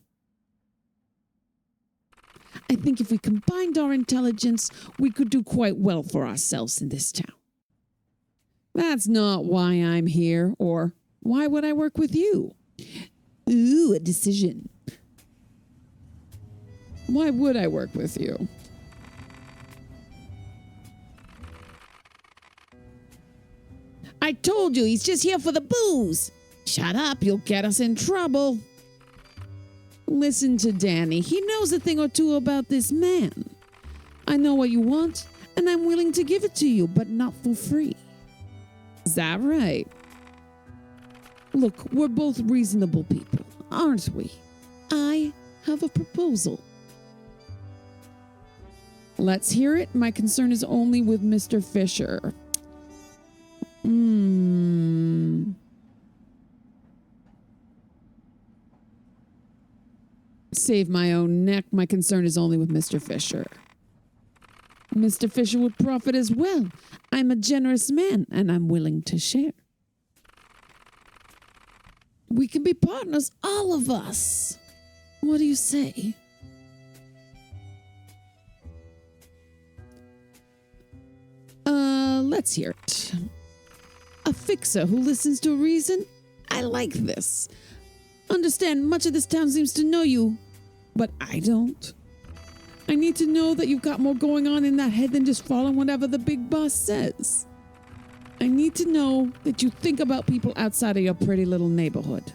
I think if we combined our intelligence, we could do quite well for ourselves in this town. That's not why I'm here, or why would I work with you? Ooh, a decision. Why would I work with you? I told you, he's just here for the booze. Shut up, you'll get us in trouble. Listen to Danny. He knows a thing or two about this man. I know what you want, and I'm willing to give it to you, but not for free. Is that right? Look, we're both reasonable people, aren't we? I have a proposal. Let's hear it. My concern is only with Mr. Fisher. save my own neck. My concern is only with Mr. Fisher. Mr. Fisher would profit as well. I'm a generous man, and I'm willing to share. We can be partners, all of us. What do you say? Let's hear it. A fixer who listens to reason? I like this. Understand, much of this town seems to know you, but I don't. I need to know that you've got more going on in that head than just following whatever the big boss says. I need to know that you think about people outside of your pretty little neighborhood.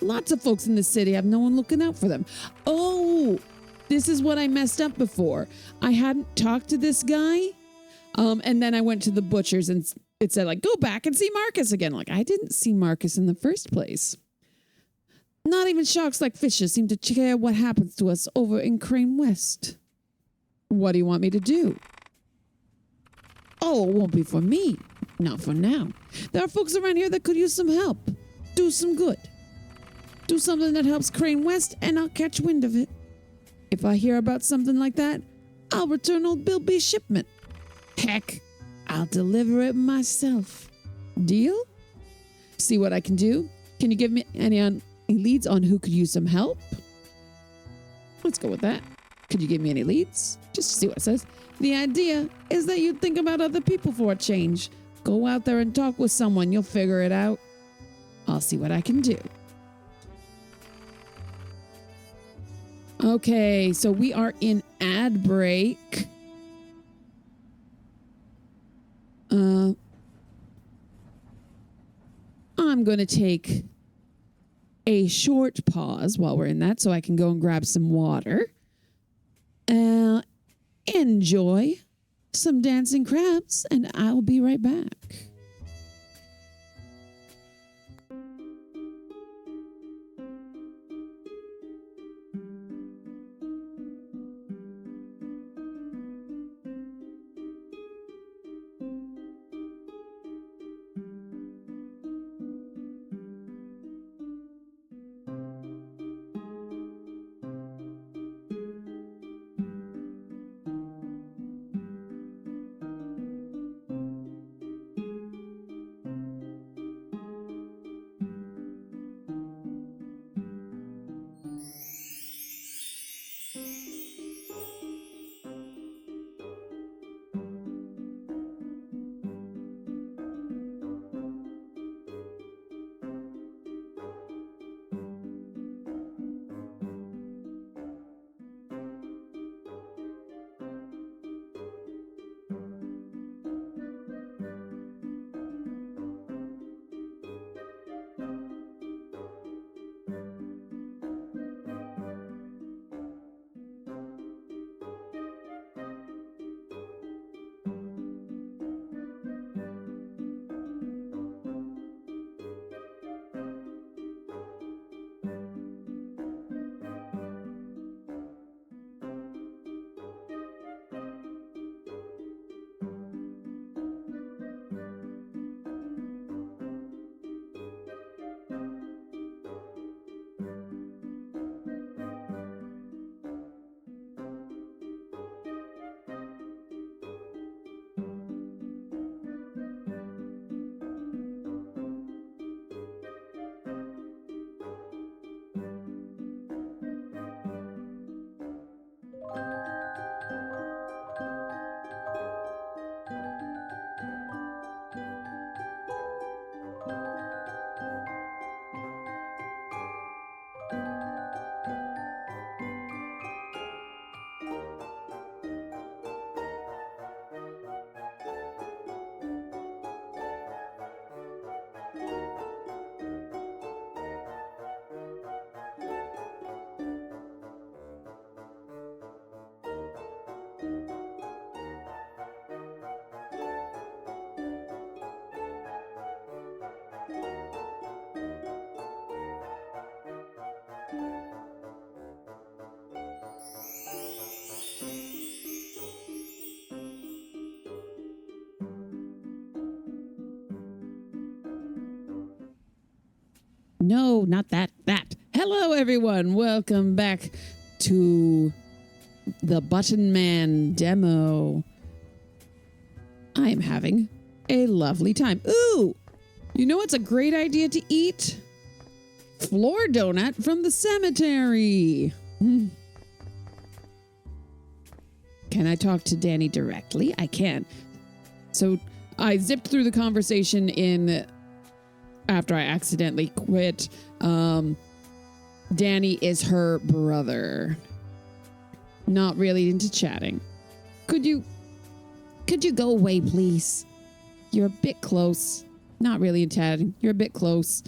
Lots of folks in the city have no one looking out for them. Oh, this is what I messed up before. I hadn't talked to this guy, and then I went to the butcher's and it said, like, go back and see Marcus again. Like, I didn't see Marcus in the first place. Not even sharks like fishes seem to care what happens to us over in Crane West. What do you want me to do? Oh, it won't be for me. Not for now. There are folks around here that could use some help. Do some good. Do something that helps Crane West, and I'll catch wind of it. If I hear about something like that, I'll return old Bill B's shipment. Heck, I'll deliver it myself. Deal? See what I can do? Can you give me any leads on who could use some help? Let's go with that. Could you give me any leads? Just see what it says. The idea is that you think about other people for a change. Go out there and talk with someone. You'll figure it out. I'll see what I can do. Okay, so we are in ad break. I'm going to take a short pause while we're in that so I can go and grab some water. Enjoy some dancing crabs, and I'll be right back. No, not that. Hello, everyone. Welcome back to the Button Man demo. I am having a lovely time. Ooh, you know what's a great idea to eat? Floor donut from the cemetery. Can I talk to Danny directly? I can. So I zipped through the conversation after I accidentally quit. Danny is her brother. Not really into chatting. Could you go away, please? You're a bit close. Not really into chatting. You're a bit close.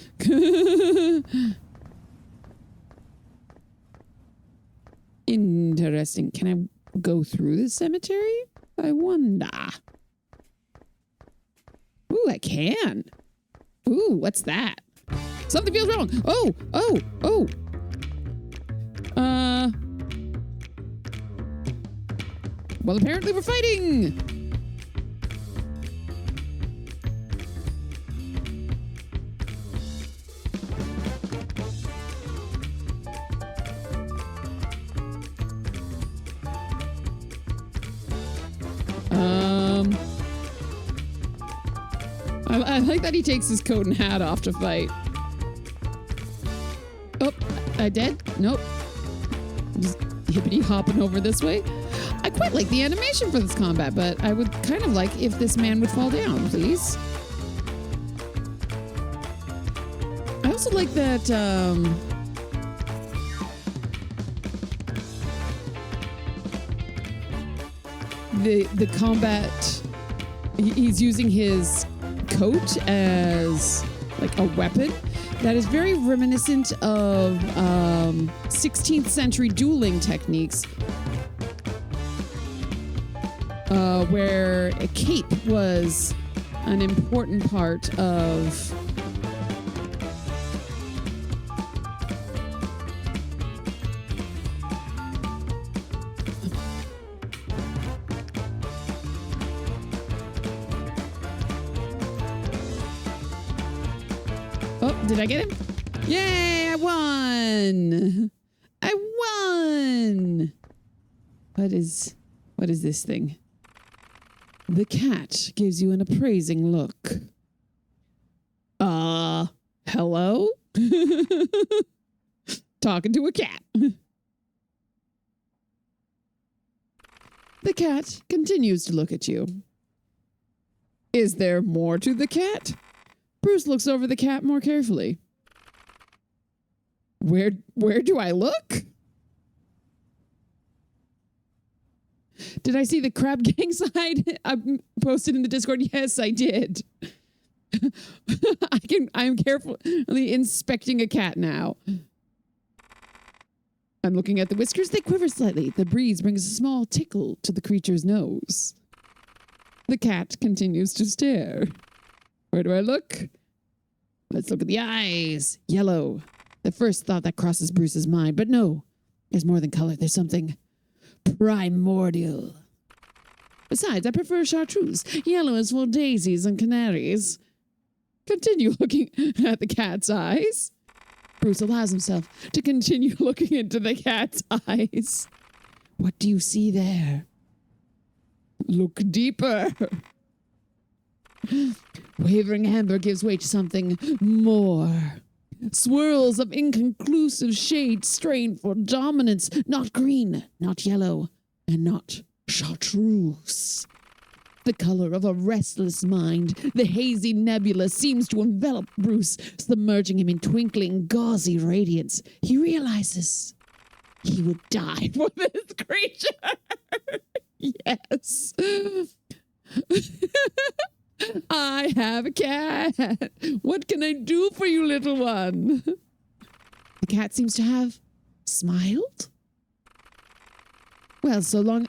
Interesting. Can I go through the cemetery? I wonder. Ooh, I can. Ooh, what's that? Something feels wrong. Oh. Well, apparently we're fighting. I like that he takes his coat and hat off to fight. Oh, I dead? Nope. Just hippity hopping over this way. I quite like the animation for this combat, but I would kind of like if this man would fall down, please. I also like that, the combat, he's using his coat as like a weapon that is very reminiscent of 16th century dueling techniques, where a cape was an important part of Did I get him? Yay, I won! I won! What is this thing? The cat gives you an appraising look. Hello? Talking to a cat. The cat continues to look at you. Is there more to the cat? Bruce looks over the cat more carefully. Where do I look? Did I see the Crab Gang side I posted in the Discord? Yes, I did. I'm carefully inspecting a cat now. I'm looking at the whiskers. They quiver slightly. The breeze brings a small tickle to the creature's nose. The cat continues to stare. Where do I look? Let's look at the eyes. Yellow. The first thought that crosses Bruce's mind, but no. There's more than color. There's something primordial. Besides, I prefer chartreuse. Yellow is for daisies and canaries. Continue looking at the cat's eyes. Bruce allows himself to continue looking into the cat's eyes. What do you see there? Look deeper. Wavering amber gives way to something more. Swirls of inconclusive shades strain for dominance. Not green, not yellow, and not chartreuse. The color of a restless mind, the hazy nebula seems to envelop Bruce, submerging him in twinkling, gauzy radiance. He realizes he would die for this creature. Yes. I have a cat. What can I do for you, little one? The cat seems to have smiled. Well, so long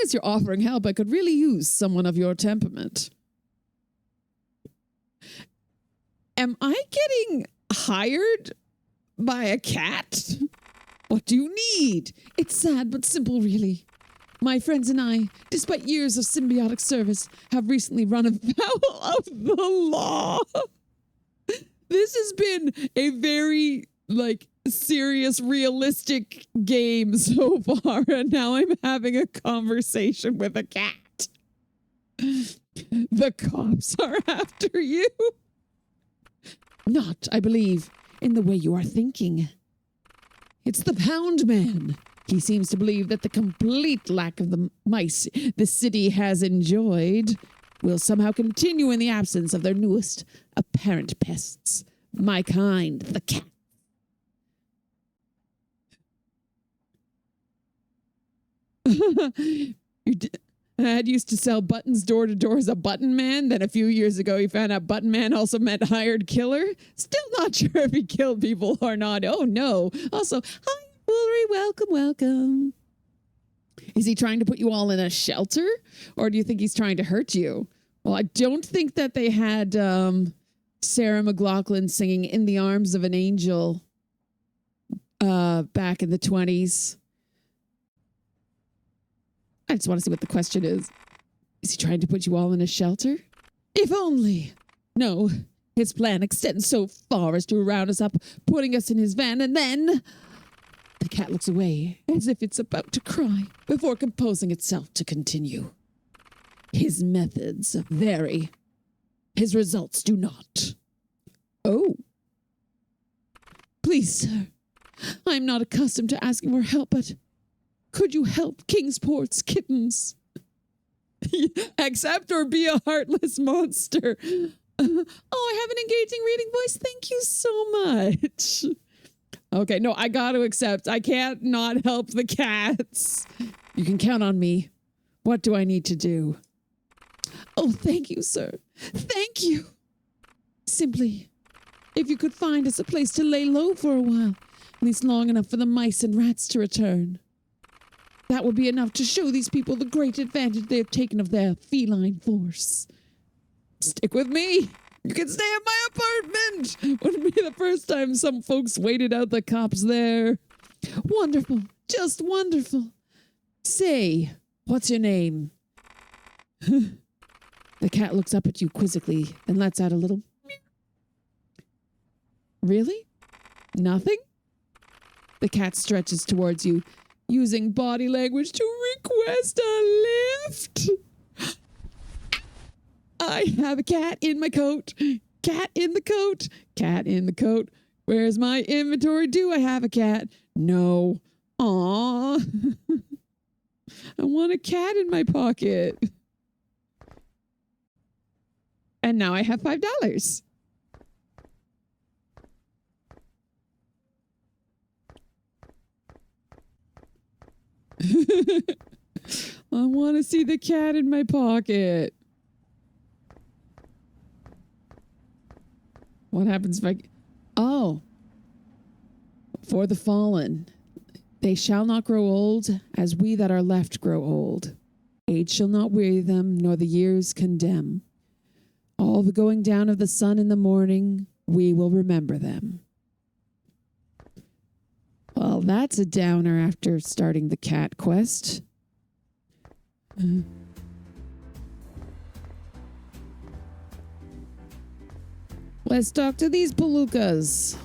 as you're offering help, I could really use someone of your temperament. Am I getting hired by a cat? What do you need? It's sad but simple, really. My friends and I, despite years of symbiotic service, have recently run afoul of the law. This has been a very, serious, realistic game so far, and now I'm having a conversation with a cat. The cops are after you. Not, I believe, in the way you are thinking. It's the Pound Man. He seems to believe that the complete lack of the mice the city has enjoyed will somehow continue in the absence of their newest apparent pests. My kind, the cat. Dad used to sell buttons door to door as a button man. Then a few years ago, he found out button man also meant hired killer. Still not sure if he killed people or not. Oh, no. Also, hi, Woolery. Welcome, welcome. Is he trying to put you all in a shelter? Or do you think he's trying to hurt you? Well, I don't think that they had Sarah McLachlan singing In the Arms of an Angel back in the 20s. I just want to see what the question is. Is he trying to put you all in a shelter? If only. No, his plan extends so far as to round us up, putting us in his van, and then... The cat looks away, as if it's about to cry, before composing itself to continue. His methods vary. His results do not. Oh. Please, sir. I am not accustomed to asking for help, but... Could you help Kingsport's kittens? Accept or be a heartless monster. I have an engaging reading voice. Thank you so much. Okay, no, I got to accept. I can't not help the cats. You can count on me. What do I need to do? Oh, thank you, sir. Thank you. Simply, if you could find us a place to lay low for a while, at least long enough for the mice and rats to return. That would be enough to show these people the great advantage they have taken of their feline force. Stick with me. You can stay at my apartment. Wouldn't be the first time some folks waited out the cops there. Wonderful. Just wonderful. Say, what's your name? The cat looks up at you quizzically and lets out a little meow. Really? Nothing? The cat stretches towards you, using body language to request a lift. I have a cat in my coat. Cat in the coat. Cat in the coat. Where's my inventory? Do I have a cat? No. Aw. I want a cat in my pocket. And now I have $5. I want to see the cat in my pocket. What happens if I... Oh. For the fallen. They shall not grow old, as we that are left grow old. Age shall not weary them, nor the years condemn. All the going down of the sun in the morning, we will remember them. Well, that's a downer after starting the cat quest. Let's talk to these palookas.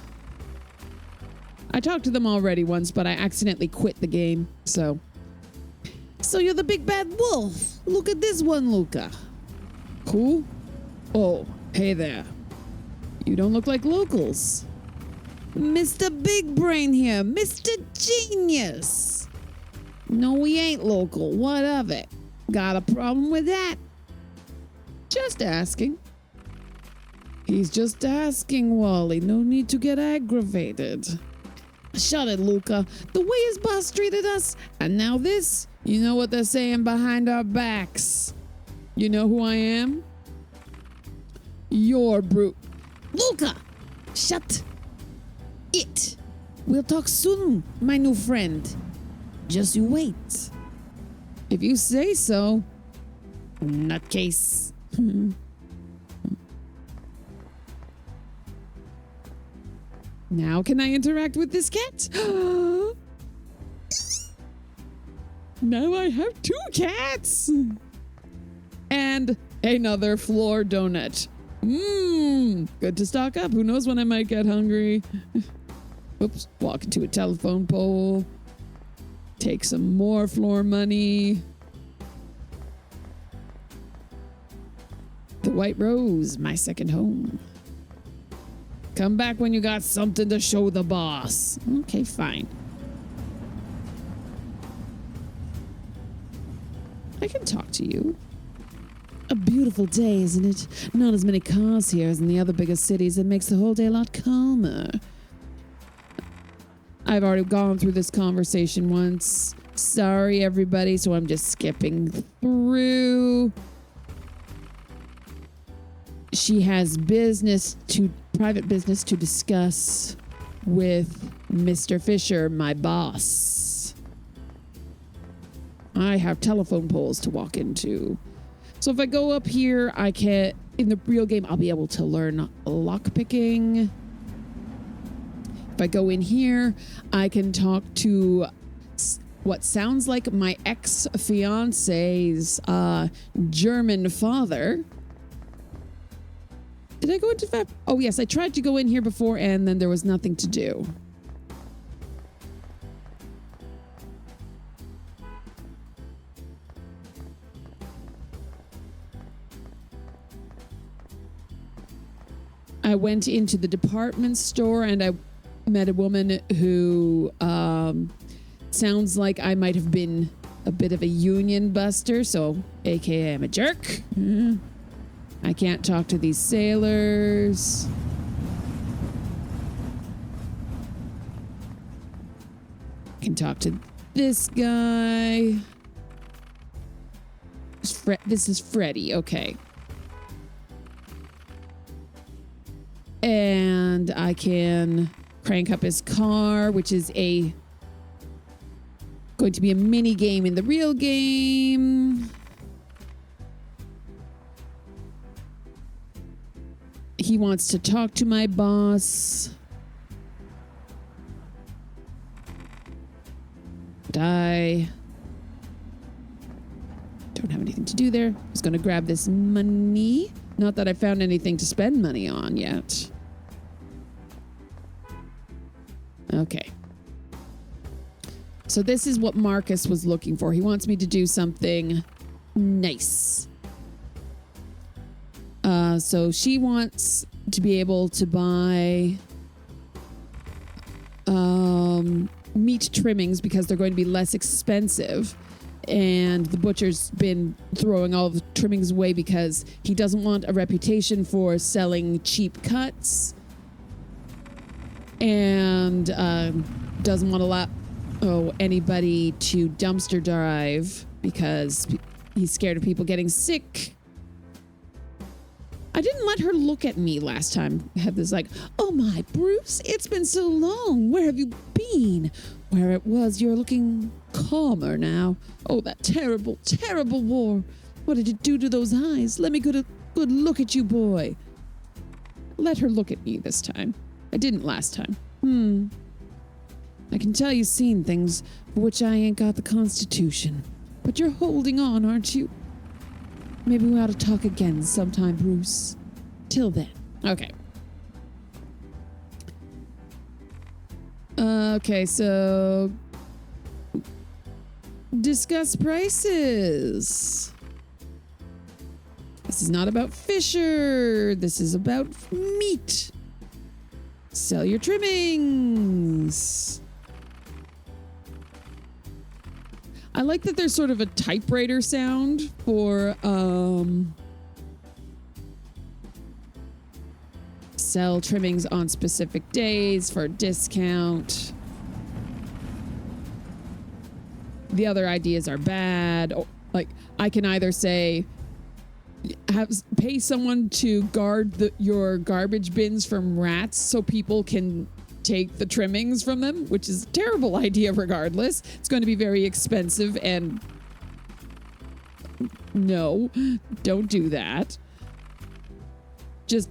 I talked to them already once, but I accidentally quit the game, so... So you're the big bad wolf. Look at this one, Luca. Who? Oh, hey there. You don't look like locals. Mr. Big Brain here, Mr. Genius. No, we ain't local. What of it? Got a problem with that? Just asking. He's just asking, Wally. No need to get aggravated. Shut it, Luca. The way his boss treated us, and now this, you know what they're saying behind our backs. You know who I am? You're brute. Luca! Shut it. We'll talk soon, my new friend. Just you wait. If you say so. Nutcase. Now can I interact with this cat? Now I have 2 cats. And another floor donut. Good to stock up. Who knows when I might get hungry. Oops, walk into a telephone pole. Take some more floor money. The White Rose, my second home. Come back when you got something to show the boss. Okay, fine. I can talk to you. A beautiful day, isn't it? Not as many cars here as in the other bigger cities. It makes the whole day a lot calmer. I've already gone through this conversation once. Sorry, everybody, so I'm just skipping through. She has private business to discuss with Mr. Fisher, my boss. I have telephone poles to walk into. So if I go up here, in the real game, I'll be able to learn lockpicking. If I go in here, I can talk to what sounds like my ex-fiance's German father. Did I go into that? Oh, yes, I tried to go in here before, and then there was nothing to do. I went into the department store, and I met a woman who sounds like I might have been a bit of a union buster, so aka I'm a jerk. I can't talk to these sailors. I can talk to this guy. This is Freddy, okay. And I can crank up his car, which is going to be a mini game in the real game. He wants to talk to my boss. But I don't have anything to do there. I was going to grab this money. Not that I found anything to spend money on yet. Okay. So this is what Marcus was looking for. He wants me to do something nice. So she wants to be able to buy meat trimmings because they're going to be less expensive. And the butcher's been throwing all the trimmings away because he doesn't want a reputation for selling cheap cuts. And doesn't want to allow anybody to dumpster dive because he's scared of people getting sick. I didn't let her look at me last time. I had this like, oh my, Bruce, it's been so long. Where have you been? Where it was, you're looking calmer now. Oh, that terrible, terrible war. What did it do to those eyes? Let me get a good look at you, boy. Let her look at me this time. I didn't last time. I can tell you've seen things for which I ain't got the constitution. But you're holding on, aren't you? Maybe we ought to talk again sometime, Bruce. Till then. Okay. Okay, so discuss prices. This is not about Fisher. This is about meat. Sell your trimmings. I like that there's sort of a typewriter sound for sell trimmings on specific days for a discount. The other ideas are bad. Like I can either say pay someone to guard your garbage bins from rats so people can take the trimmings from them, which is a terrible idea regardless. It's going to be very expensive and no, don't do that. Just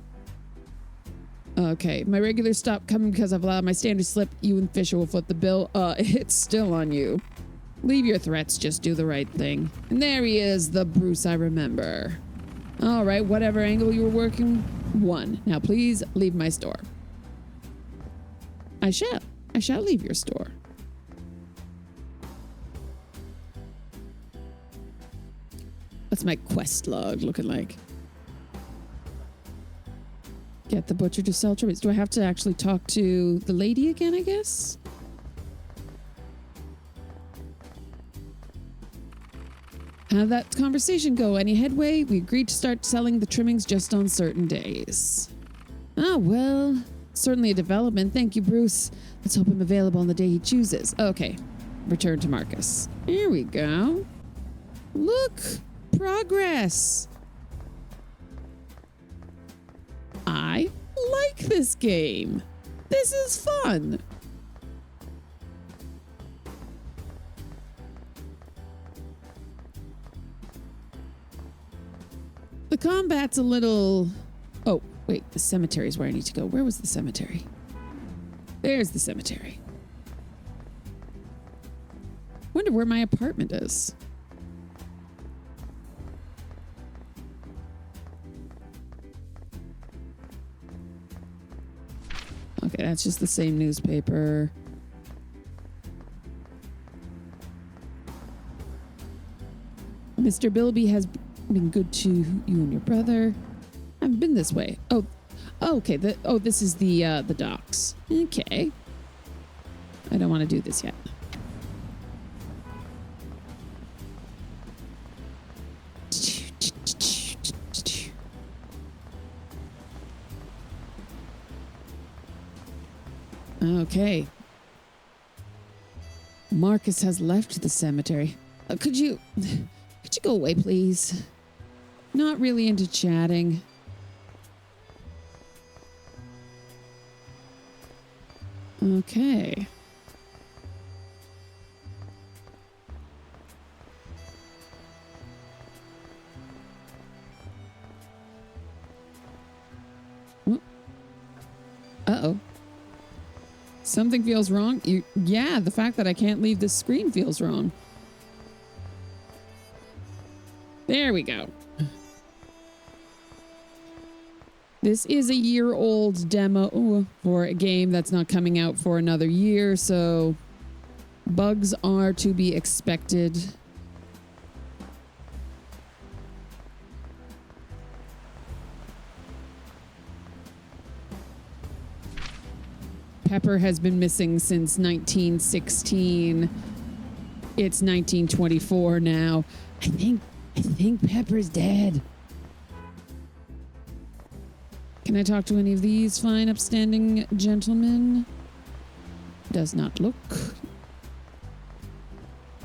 okay, my regular stopped coming because I've allowed my standard slip. You and Fisher will foot the bill. It's still on you. Leave your threats, just do the right thing. And there he is, the Bruce I remember. All right, whatever angle you were working, one. Now please leave my store. I shall. I shall leave your store. What's my quest log looking like? Get the butcher to sell trimmings. Do I have to actually talk to the lady again, I guess? How'd that conversation go? Any headway? We agreed to start selling the trimmings just on certain days. Ah, well, certainly a development. Thank you, Bruce. Let's hope I'm available on the day he chooses. Okay, return to Marcus. Here we go. Look, progress. I like this game. This is fun. The combat's a little... Oh, wait, the cemetery is where I need to go. Where was the cemetery? There's the cemetery. Wonder where my apartment is. Okay, that's just the same newspaper. Mr. Bilby has been good to you and your brother. I've been this way. Oh, okay. This is the docks. Okay. I don't want to do this yet. Okay. Marcus has left the cemetery. Could you go away, please? Not really into chatting. Okay. Uh-oh. Something feels wrong? Yeah, the fact that I can't leave this screen feels wrong. There we go. This is a year-old demo for a game that's not coming out for another year, so bugs are to be expected. Pepper has been missing since 1916. It's 1924 now. I think Pepper's dead. Can I talk to any of these fine, upstanding gentlemen? Does not look.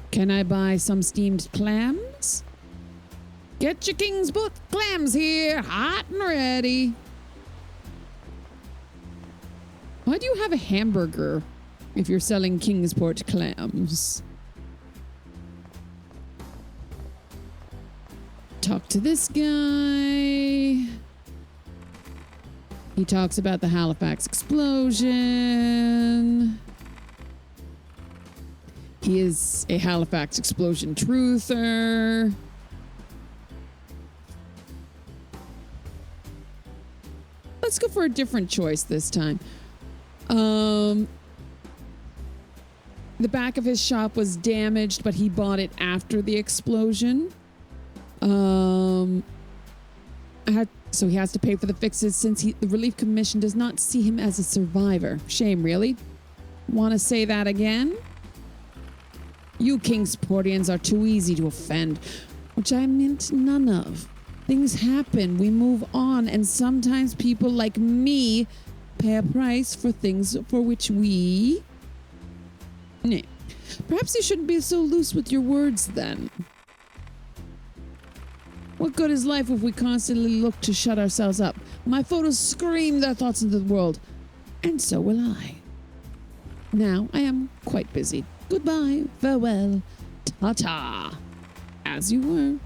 Can I buy some steamed clams? Get your Kingsport clams here, hot and ready. Why do you have a hamburger if you're selling Kingsport clams? Talk to this guy. He talks about the Halifax explosion. He is a Halifax explosion truther. Let's go for a different choice this time. The back of his shop was damaged, but he bought it after the explosion. So he has to pay for the fixes since the Relief Commission does not see him as a survivor. Shame, really? Want to say that again? You Kingsportians are too easy to offend, which I meant none of. Things happen, we move on, and sometimes people like me pay a price for things for which we... Nah. Perhaps you shouldn't be so loose with your words then. What good is life if we constantly look to shut ourselves up? My photos scream their thoughts into the world, and so will I. Now I am quite busy. Goodbye, farewell, ta-ta, as you were.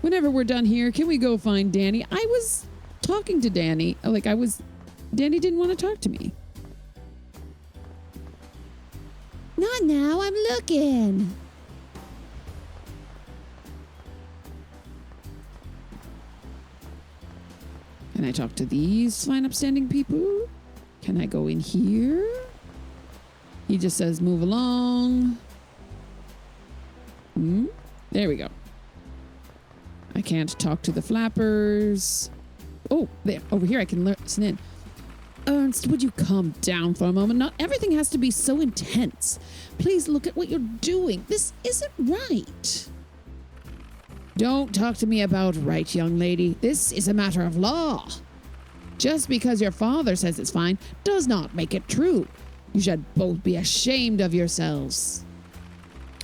Whenever we're done here, can we go find Danny? I was talking to Danny. Danny didn't want to talk to me. Not now, I'm looking. Can I talk to these fine upstanding people? Can I go in here? He just says move along. There we go. I can't talk to the flappers. Oh, there. Over here I can listen in. Ernst, would you calm down for a moment? Not everything has to be so intense. Please look at what you're doing. This isn't right. Don't talk to me about right, young lady. This is a matter of law. Just because your father says it's fine does not make it true. You should both be ashamed of yourselves.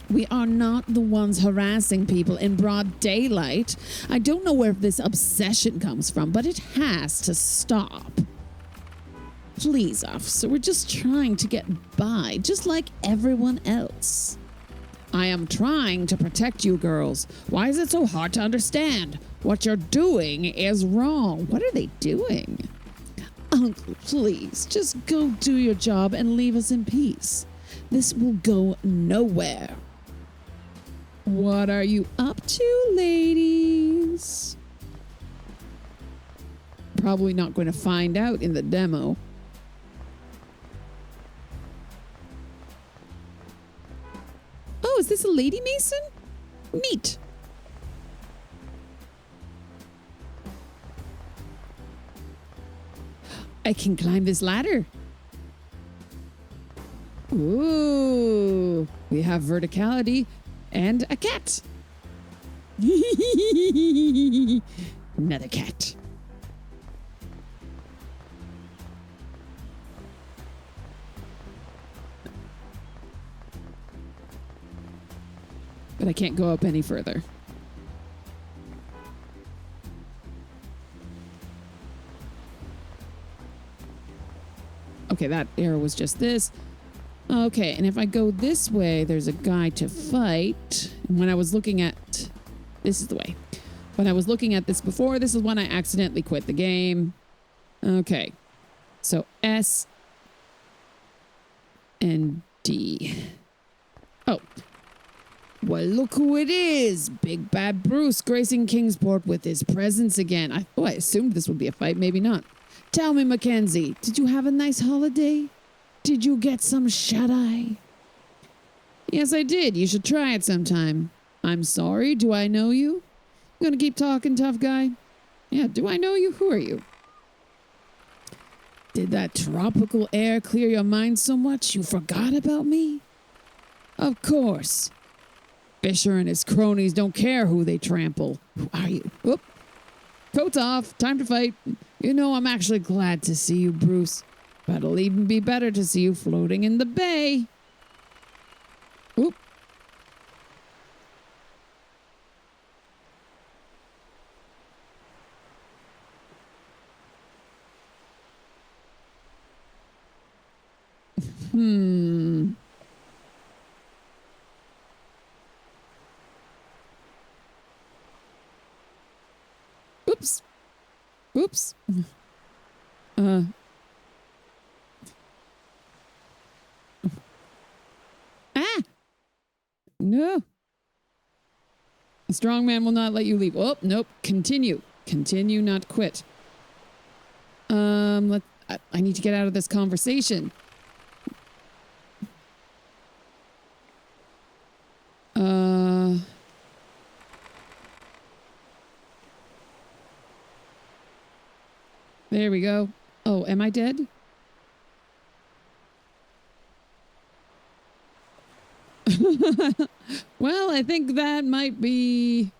We are not the ones harassing people in broad daylight. I don't know where this obsession comes from, but it has to stop. Please, officer, we're just trying to get by, just like everyone else. I am trying to protect you girls. Why is it so hard to understand? What you're doing is wrong. What are they doing? Uncle, please, just go do your job and leave us in peace. This will go nowhere. What are you up to, ladies? Probably not going to find out in the demo. Oh, is this a lady mason? Neat. I can climb this ladder. Ooh, we have verticality and a cat. Another cat. But I can't go up any further. Okay, that arrow was just this. Okay, and if I go this way, there's a guy to fight. And when I was looking at... This is the way. When I was looking at this before, this is when I accidentally quit the game. Okay. So S and D. Oh. Well, look who it is. Big Bad Bruce gracing Kingsport with his presence again. I assumed this would be a fight. Maybe not. Tell me, Mackenzie, did you have a nice holiday? Did you get some shut-eye? Yes, I did. You should try it sometime. I'm sorry. Do I know you? You gonna keep talking, tough guy? Yeah, do I know you? Who are you? Did that tropical air clear your mind so much you forgot about me? Of course. Fisher and his cronies don't care who they trample. Who are you? Whoop. Coat's off. Time to fight. You know, I'm actually glad to see you, Bruce. But it'll even be better to see you floating in the bay. Oop. Oops. Oops. No. The strong man will not let you leave. Oh, nope. Continue. Continue, not quit. I need to get out of this conversation. There we go. Oh, am I dead? Well, I think that might be...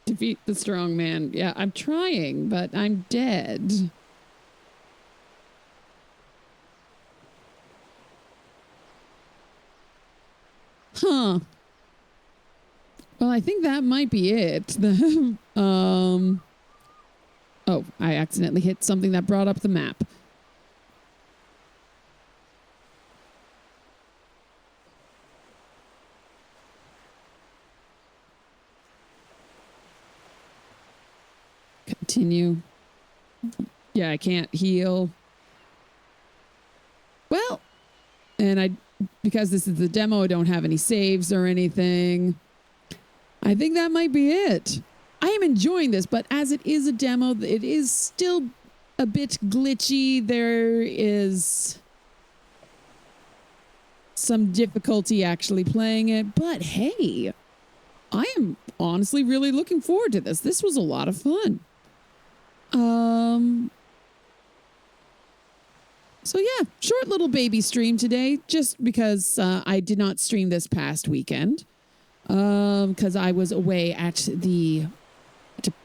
Defeat the strong man. Yeah, I'm trying, but I'm dead. Huh. Well, I think that might be it. Oh, I accidentally hit something that brought up the map. Continue. Yeah, I can't heal. Well, and because this is the demo, I don't have any saves or anything. I think that might be it. I am enjoying this, but as it is a demo, it is still a bit glitchy. There is some difficulty actually playing it, but hey, I am honestly really looking forward to this. This was a lot of fun. So yeah, short little baby stream today, just because I did not stream this past weekend. Because I was away at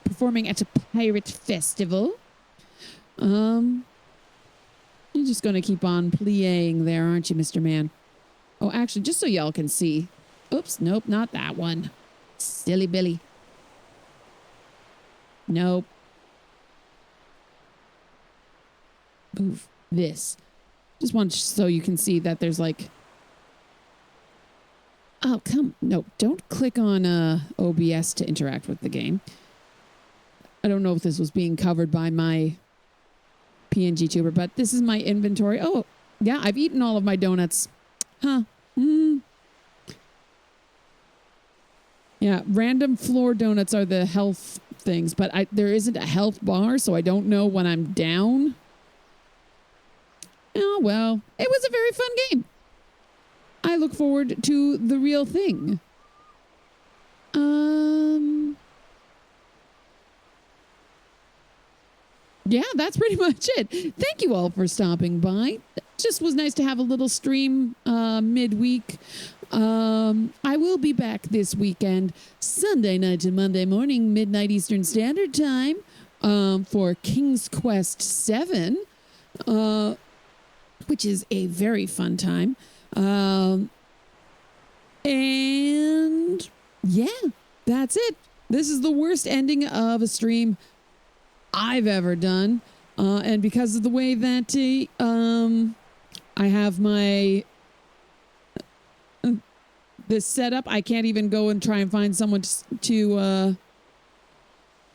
performing at a pirate festival. You're just gonna keep on playing there, aren't you, Mr. Man? Oh, actually, just so y'all can see. Oops, nope, not that one. Silly Billy. Nope. Oof, this. Just want so you can see that there's like... Oh, no, don't click on OBS to interact with the game. I don't know if this was being covered by my PNG tuber, but this is my inventory. Oh, yeah, I've eaten all of my donuts. Huh. Yeah, random floor donuts are the health things, but there isn't a health bar, so I don't know when I'm down. Oh, well, it was a very fun game. I look forward to the real thing. Yeah, that's pretty much it. Thank you all for stopping by. It just was nice to have a little stream midweek. I will be back this weekend, Sunday night to Monday morning, midnight Eastern Standard Time, for King's Quest 7, which is a very fun time. And yeah, that's it. This is the worst ending of a stream I've ever done. And because of the way that I have my this setup, I can't even go and try and find someone to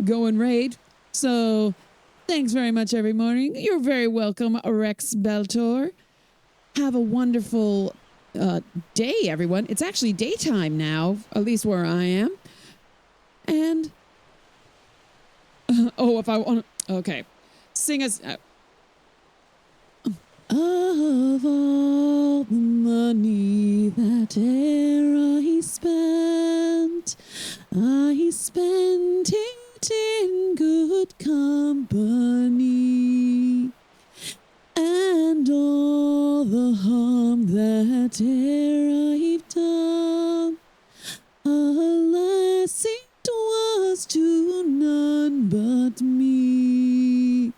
go and raid. So thanks very much, every morning. You're very welcome, Rex Beltor. Have a wonderful day, everyone. It's actually daytime now, at least where I am. And oh, if I want to, okay, sing us. Of all the money that e'er I spent it in good company. And all the harm that e'er I've done, alas, it was to none but me.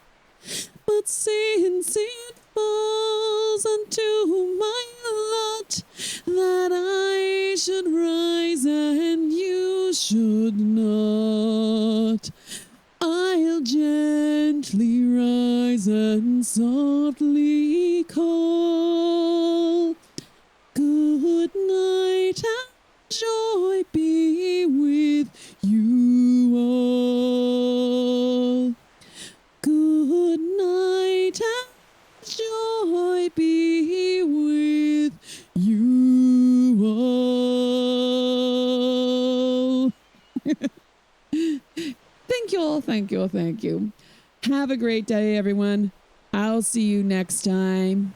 But since it falls unto my lot that I should rise and you should not, I'll gently rise and softly call. Good night and joy be with you all. Good night and joy be with you all. Thank you all. Thank you. Thank you. Have a great day, everyone. I'll see you next time.